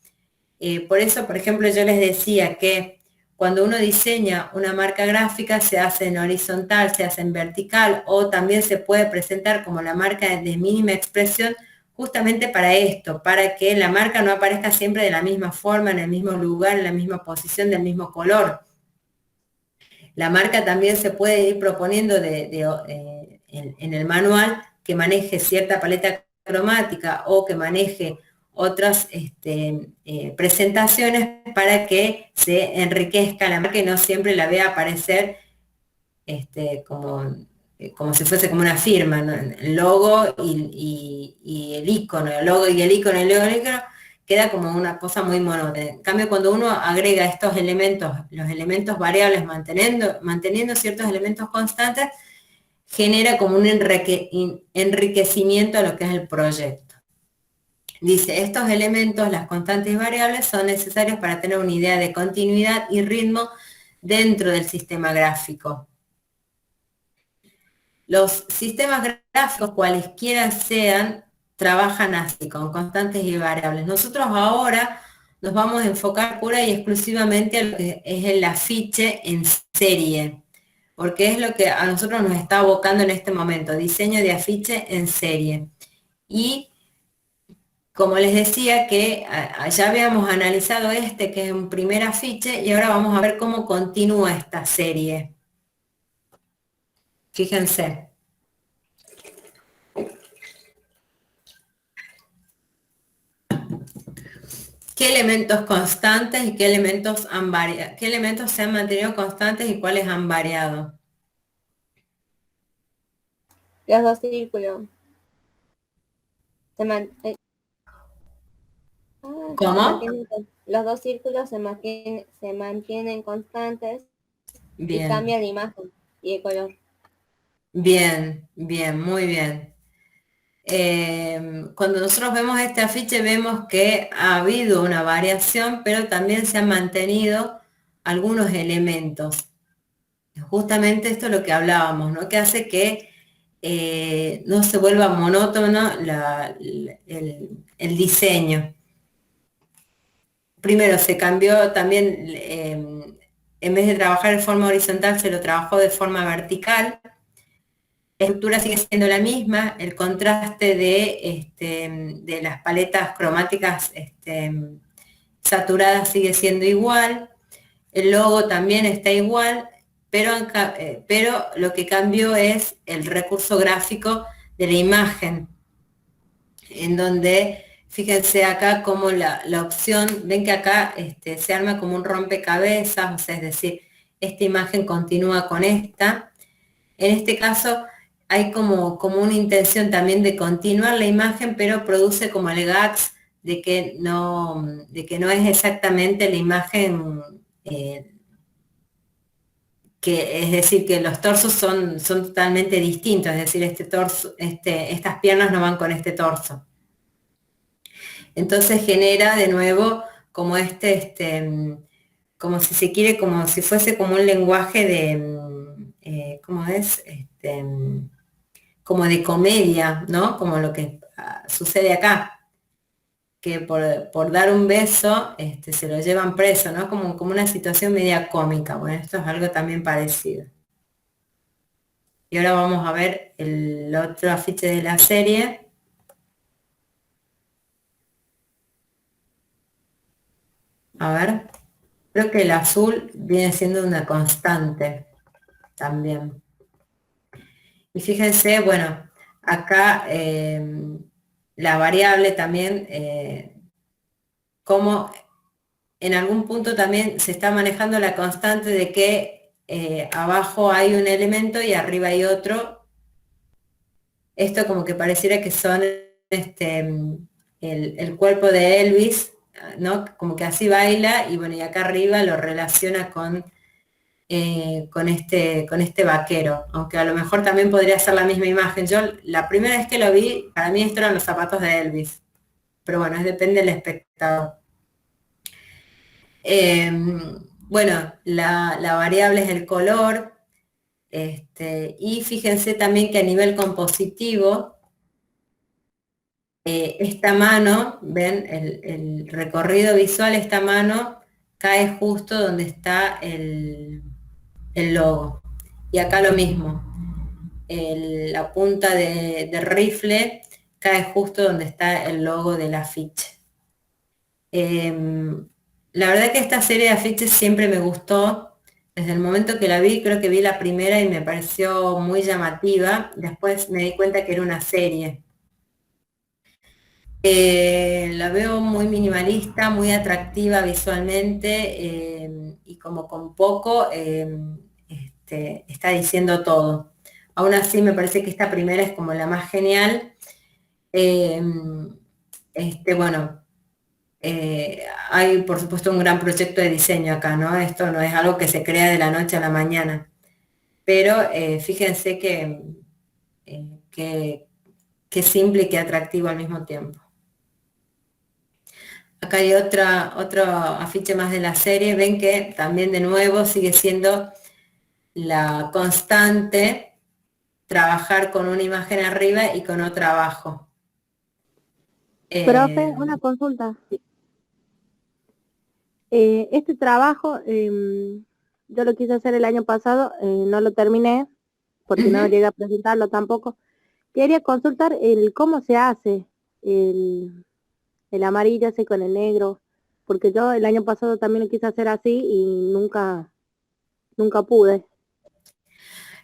Por eso, por ejemplo, yo les decía que cuando uno diseña una marca gráfica se hace en horizontal, se hace en vertical, o también se puede presentar como la marca de mínima expresión, justamente para esto, para que la marca no aparezca siempre de la misma forma, en el mismo lugar, en la misma posición, del mismo color. La marca también se puede ir proponiendo en el manual que maneje cierta paleta cromática o que maneje otras presentaciones para que se enriquezca la marca y no siempre la vea aparecer como si fuese como una firma, ¿no? El logo y el icono, el logo y el icono, queda como una cosa muy monótona. En cambio, cuando uno agrega estos elementos, los elementos variables, manteniendo ciertos elementos constantes, genera como un enriquecimiento a lo que es el proyecto. Dice, estos elementos, las constantes y variables, son necesarios para tener una idea de continuidad y ritmo dentro del sistema gráfico. Los sistemas gráficos, cualesquiera sean, trabajan así, con constantes y variables. Nosotros ahora nos vamos a enfocar pura y exclusivamente a lo que es el afiche en serie, porque es lo que a nosotros nos está abocando en este momento, diseño de afiche en serie. Y como les decía que ya habíamos analizado este, que es un primer afiche, y ahora vamos a ver cómo continúa esta serie. Fíjense. ¿Qué elementos constantes y qué elementos han variado? ¿Qué elementos se han mantenido constantes y cuáles han variado? Los dos círculos. ¿Cómo? Los dos círculos se mantienen constantes. Bien. Y cambia la imagen y el color. Bien, bien, muy bien. Cuando nosotros vemos este afiche vemos que ha habido una variación, pero también se han mantenido algunos elementos. Justamente esto es lo que hablábamos, ¿no? Que hace que no se vuelva monótono el diseño. Primero se cambió también, en vez de trabajar de forma horizontal, se lo trabajó de forma vertical. La estructura sigue siendo la misma, el contraste de las paletas cromáticas saturadas sigue siendo igual, el logo también está igual, pero lo que cambió es el recurso gráfico de la imagen, en donde, fíjense acá como la opción, ven que acá se arma como un rompecabezas, o sea, es decir, esta imagen continúa con esta. En este caso hay como una intención también de continuar la imagen, pero produce como el gags de que no es exactamente la imagen, que es decir, que los torsos son totalmente distintos, es decir, este torso, estas piernas no van con este torso. Entonces genera de nuevo como como si se quiere, como si fuese como un lenguaje de, ¿cómo es? Como de comedia, ¿no? Como lo que sucede acá, que por dar un beso se lo llevan preso, ¿no? Como una situación media cómica. Bueno, esto es algo también parecido. Y ahora vamos a ver el otro afiche de la serie. A ver, creo que el azul viene siendo una constante también. Y fíjense, bueno, acá la variable también, como en algún punto también se está manejando la constante de que abajo hay un elemento y arriba hay otro. Esto como que pareciera que son el cuerpo de Elvis, ¿no? Como que así baila, y bueno, y acá arriba lo relaciona con este vaquero, aunque a lo mejor también podría ser la misma imagen. Yo la primera vez que lo vi, para mí estos eran los zapatos de Elvis, pero bueno, depende del espectador. Bueno, la variable es el color, y fíjense también que a nivel compositivo, esta mano, ven, el recorrido visual, esta mano cae justo donde está el logo. Y acá lo mismo, la punta de rifle cae justo donde está el logo del afiche. La verdad que esta serie de afiches siempre me gustó. Desde el momento que la vi, creo que vi la primera y me pareció muy llamativa. Después me di cuenta que era una serie. La veo muy minimalista, muy atractiva visualmente, y como con poco está diciendo todo. Aún así me parece que esta primera es como la más genial. Bueno, hay, por supuesto, un gran proyecto de diseño acá, ¿no? Esto no es algo que se crea de la noche a la mañana. Pero fíjense que simple y que atractivo al mismo tiempo. Acá hay otro afiche más de la serie. Ven que también de nuevo sigue siendo la constante trabajar con una imagen arriba y con otra abajo. Profe, una consulta. Este trabajo, yo lo quise hacer el año pasado, no lo terminé, porque no llegué a presentarlo tampoco. Quería consultar el cómo se hace el amarillo ese con el negro, porque yo el año pasado también lo quise hacer así y nunca pude.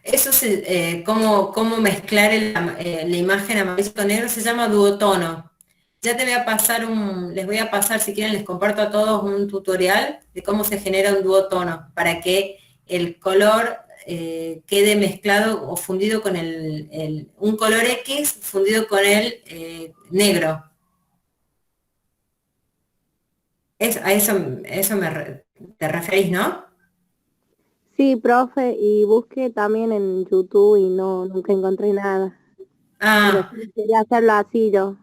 Eso es cómo mezclar la imagen amarillo con negro, se llama duotono. Ya te voy a pasar les voy a pasar, si quieren, les comparto a todos un tutorial de cómo se genera un duotono, para que el color quede mezclado o fundido con un color X fundido con el negro. A eso te referís, ¿no? Sí, profe, y busqué también en YouTube y nunca encontré nada. Pero Ah, sí, quería hacerlo así yo.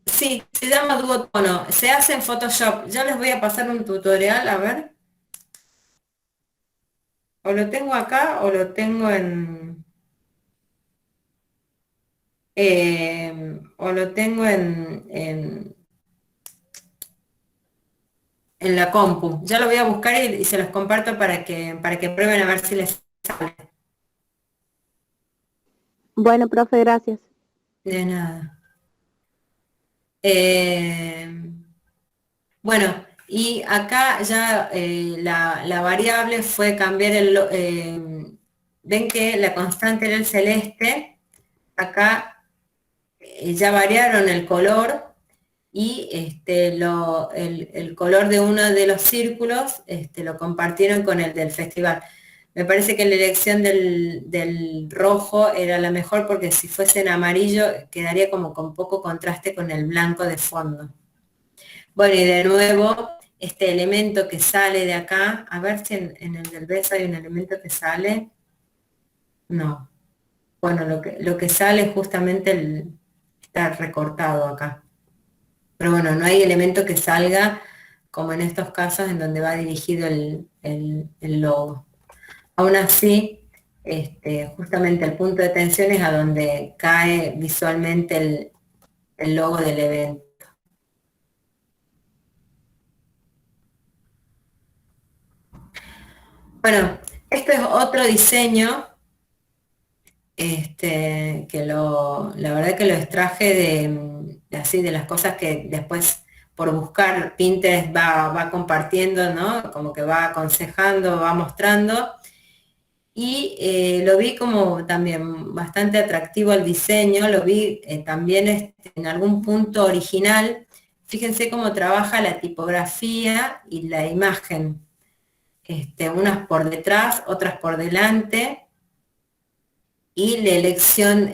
sí, se llama duotono, se hace en Photoshop. Ya les voy a pasar un tutorial, a ver. O lo tengo acá o lo tengo o lo tengo en la compu. Ya lo voy a buscar y se los comparto para que prueben a ver si les sale. Bueno, profe, gracias. De nada. Eh, bueno, y acá ya la variable fue cambiar ven que la constante era el celeste, acá ya variaron el color y el color de uno de los círculos lo compartieron con el del festival. Me parece que la elección del rojo era la mejor, porque si fuese en amarillo quedaría como con poco contraste con el blanco de fondo. Bueno, y de nuevo, este elemento que sale de acá, a ver si en el del beso hay un elemento que sale. No. Bueno, lo que sale es justamente está recortado acá. Pero bueno, no hay elemento que salga como en estos casos en donde va dirigido el logo. Aún así, justamente el punto de tensión es a donde cae visualmente el logo del evento. Bueno, esto es otro diseño, que la verdad que lo extraje así de las cosas que después por buscar Pinterest va compartiendo, ¿no? Como que va aconsejando, va mostrando. Y lo vi como también bastante atractivo el diseño, lo vi también en algún punto original. Fíjense cómo trabaja la tipografía y la imagen, unas por detrás, otras por delante, y la elección,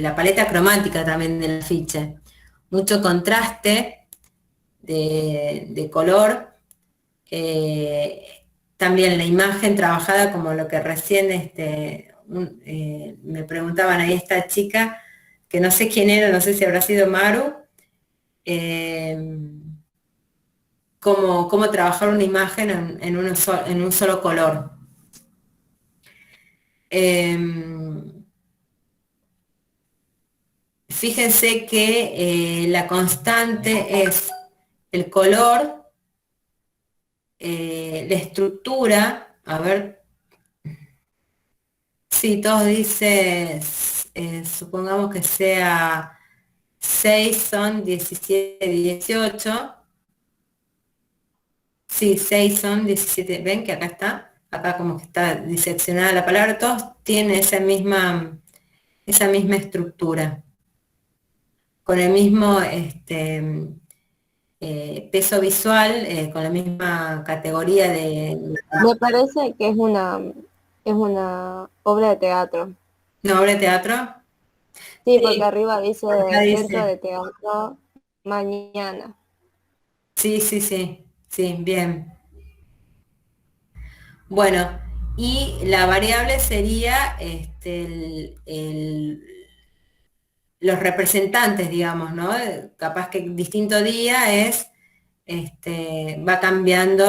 la paleta cromática también del afiche. Mucho contraste de color. También la imagen trabajada como lo que recién me preguntaban ahí esta chica, que no sé quién era, no sé si habrá sido Maru, cómo trabajar una imagen en un solo color. Fíjense que la constante es el color, la estructura, a ver, sí, todos dicen, supongamos que sea 6 son 17, 18. Sí, 6 son 17. Ven que acá está, acá como que está diseccionada la palabra, todos tienen esa misma estructura, con el mismo peso visual, con la misma categoría Me parece que es una obra de teatro. ¿no, obra de teatro? Sí, porque Sí, arriba dice acá Centro dice. de Teatro Mañana. sí, bien. Bueno, y la variable sería los representantes, digamos, ¿no? Capaz que distinto día va cambiando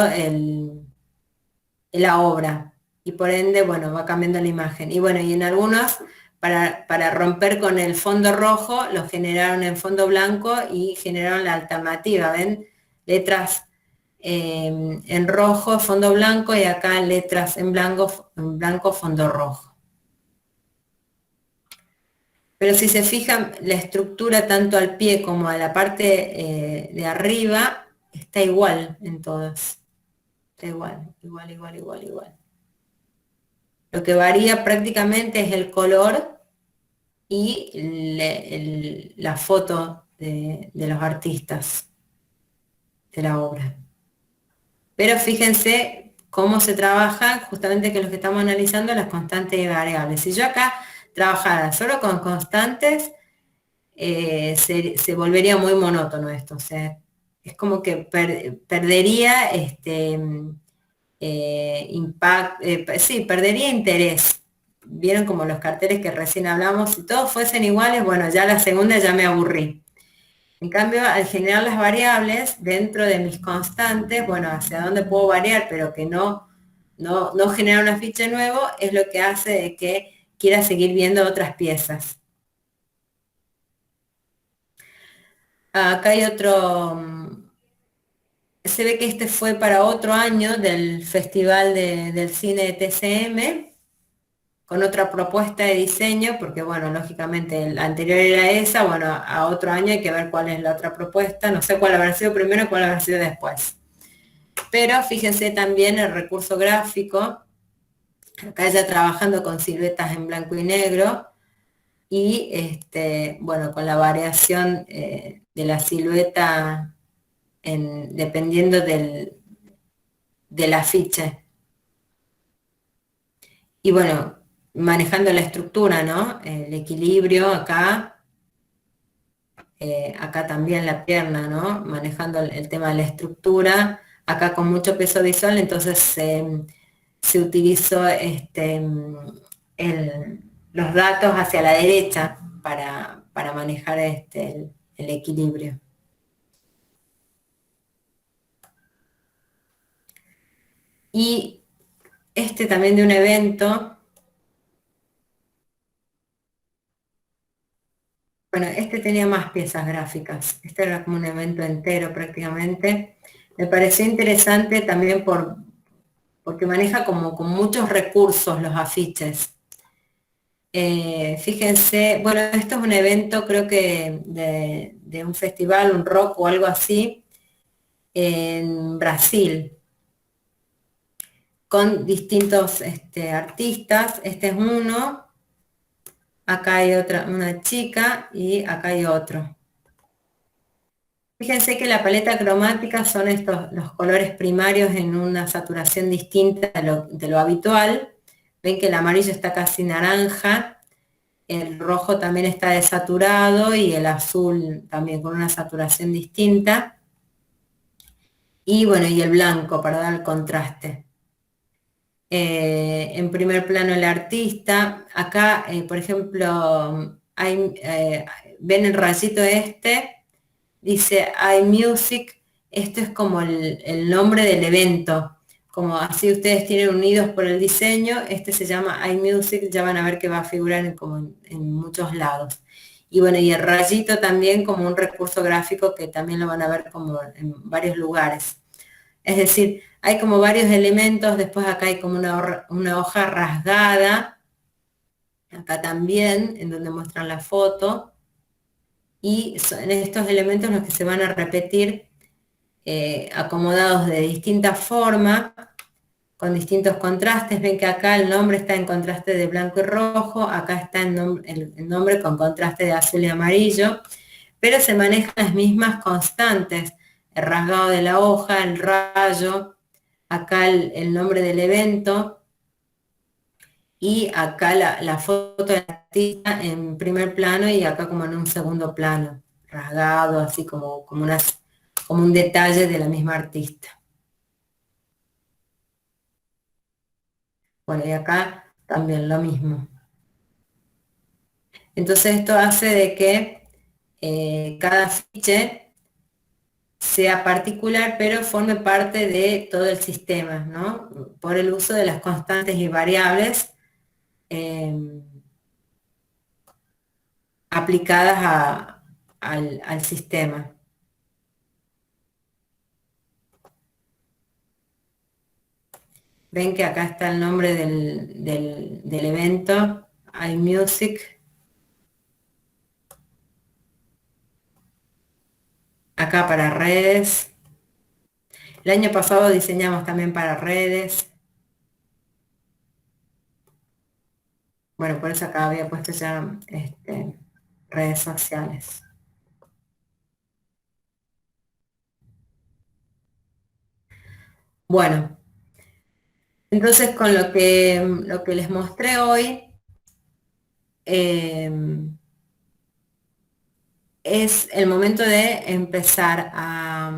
la obra y por ende, bueno, va cambiando la imagen. Y bueno, y en algunos, para romper con el fondo rojo, lo generaron en fondo blanco y generaron la alternativa, ¿ven? Letras en rojo, fondo blanco, y acá letras en blanco, fondo rojo. Pero si se fijan, la estructura tanto al pie como a la parte de arriba está igual en todas. Está igual, igual, igual, igual, igual. Lo que varía prácticamente es el color y la foto de los artistas de la obra. Pero fíjense cómo se trabaja, justamente que es lo que estamos analizando, las constantes y variables. Si yo acá trabajara solo con constantes, se volvería muy monótono esto. O sea, es como que perdería sí, perdería interés. Vieron como los carteles que recién hablamos, si todos fuesen iguales, bueno, ya la segunda ya me aburrí. En cambio, al generar las variables dentro de mis constantes, bueno, hacia dónde puedo variar, pero que no generar una ficha nuevo, es lo que hace de que quiera seguir viendo otras piezas. Acá hay otro, se ve que este fue para otro año del Festival del Cine de TCM, con otra propuesta de diseño, porque bueno, lógicamente la anterior era esa, bueno, a otro año hay que ver cuál es la otra propuesta, no sé cuál habrá sido primero y cuál habrá sido después. Pero fíjense también el recurso gráfico, acá ya trabajando con siluetas en blanco y negro, y bueno, con la variación de la silueta dependiendo del afiche. Y bueno, manejando la estructura, ¿no? El equilibrio acá, acá también la pierna, ¿no? Manejando el tema de la estructura, acá con mucho peso visual, entonces se utilizó los datos hacia la derecha para manejar el equilibrio. Y también de un evento. Bueno, tenía más piezas gráficas. Este era como un evento entero prácticamente. Me pareció interesante también porque maneja como con muchos recursos los afiches. Fíjense, bueno, esto es un evento creo que de un festival, un rock o algo así, en Brasil, con distintos artistas. Este es uno, acá hay una chica y acá hay otro. Fíjense que la paleta cromática son los colores primarios en una saturación distinta de lo habitual. Ven que el amarillo está casi naranja, el rojo también está desaturado y el azul también con una saturación distinta. Y bueno, y el blanco para dar el contraste. En primer plano el artista. Acá, por ejemplo, ven el rayito dice iMusic, esto es como el nombre del evento, como así ustedes tienen unidos por el diseño, se llama iMusic, ya van a ver que va a figurar en muchos lados. Y bueno, y el rayito también como un recurso gráfico que también lo van a ver como en varios lugares. Es decir, hay como varios elementos, después acá hay como una hoja rasgada, acá también, en donde muestran la foto, y son estos elementos los que se van a repetir acomodados de distinta forma, con distintos contrastes. Ven que acá el nombre está en contraste de blanco y rojo, acá está el nombre con contraste de azul y amarillo, pero se manejan las mismas constantes, el rasgado de la hoja, el rayo, acá el nombre del evento, y acá la foto del artista en primer plano y acá como en un segundo plano, rasgado, así como como un detalle de la misma artista. Bueno, y acá también lo mismo. Entonces esto hace de que cada afiche sea particular, pero forme parte de todo el sistema, ¿no? Por el uso de las constantes y variables aplicadas al sistema. Ven que acá está el nombre del evento, iMusic. Acá para redes. El año pasado diseñamos también para redes. Bueno, por eso acá había puesto ya redes sociales. Bueno, entonces con lo que les mostré hoy, es el momento de empezar a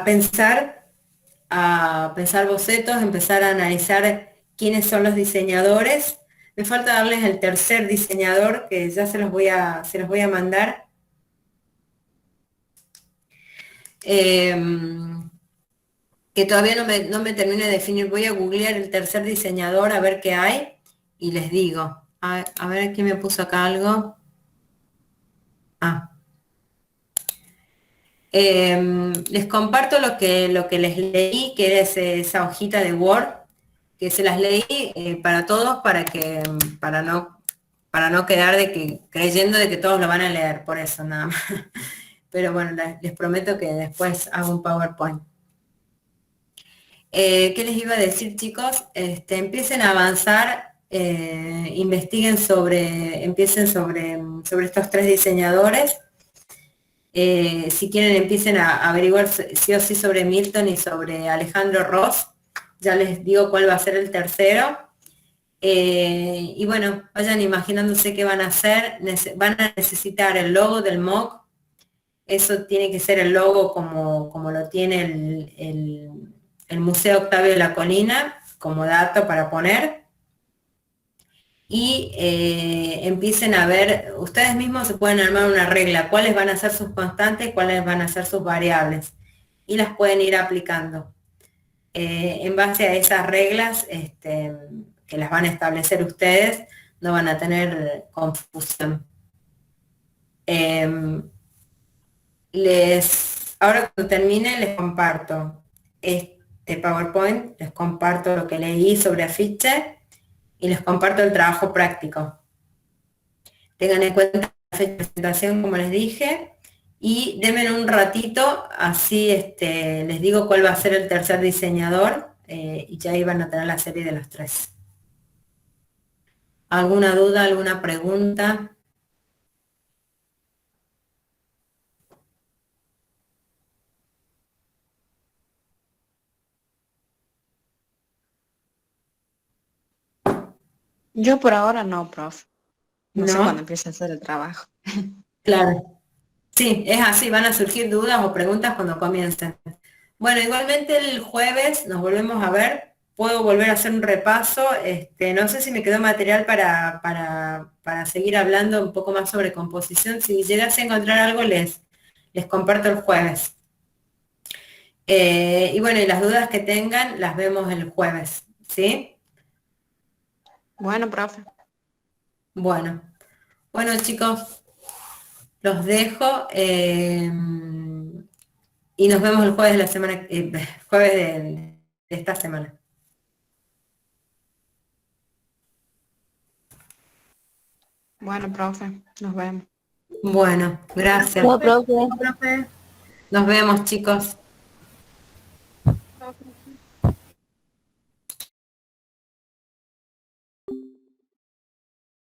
pensar bocetos, empezar a analizar quiénes son los diseñadores. Me falta darles el tercer diseñador, que ya se los voy a mandar. Que todavía no me termino de definir. Voy a googlear el tercer diseñador a ver qué hay y les digo. A ver, ¿quién me puso acá algo? Les comparto lo que les leí, que es esa hojita de Word, que se las leí para todos, para no quedar creyendo de que todos lo van a leer, por eso nada más. Pero bueno, les prometo que después hago un PowerPoint. ¿Qué les iba a decir, chicos? Empiecen a avanzar, investiguen empiecen sobre estos tres diseñadores. Si quieren, empiecen a averiguar sí o sí sobre Milton y sobre Alejandro Ross. Ya les digo cuál va a ser el tercero. Y bueno, vayan imaginándose qué van a hacer. Van a necesitar el logo del MOOC. Eso tiene que ser el logo como lo tiene el Museo Octavio de la Colina, como dato para poner. Y empiecen a ver, ustedes mismos se pueden armar una regla, cuáles van a ser sus constantes, cuáles van a ser sus variables, y las pueden ir aplicando. En base a esas reglas que las van a establecer ustedes, no van a tener confusión. Ahora cuando termine les comparto este PowerPoint, les comparto lo que leí sobre afiche y les comparto el trabajo práctico. Tengan en cuenta la fecha de presentación, como les dije, y denme un ratito, así les digo cuál va a ser el tercer diseñador, y ya iban a tener la serie de los tres. ¿Alguna duda, alguna pregunta? Yo por ahora no, prof. No sé ¿No? cuándo empieza a hacer el trabajo. Claro. Sí, es así, van a surgir dudas o preguntas cuando comiencen. Bueno, igualmente el jueves nos volvemos a ver. Puedo volver a hacer un repaso. No sé si me quedó material para seguir hablando un poco más sobre composición. Si llegase a encontrar algo, les comparto el jueves. Y bueno, y las dudas que tengan las vemos el jueves, ¿sí? Bueno, profe. Bueno, chicos, los dejo y nos vemos el jueves de la semana, jueves de esta semana. Bueno, profe, nos vemos. Bueno, gracias. No, profe. Profe. Nos vemos, chicos. Profe.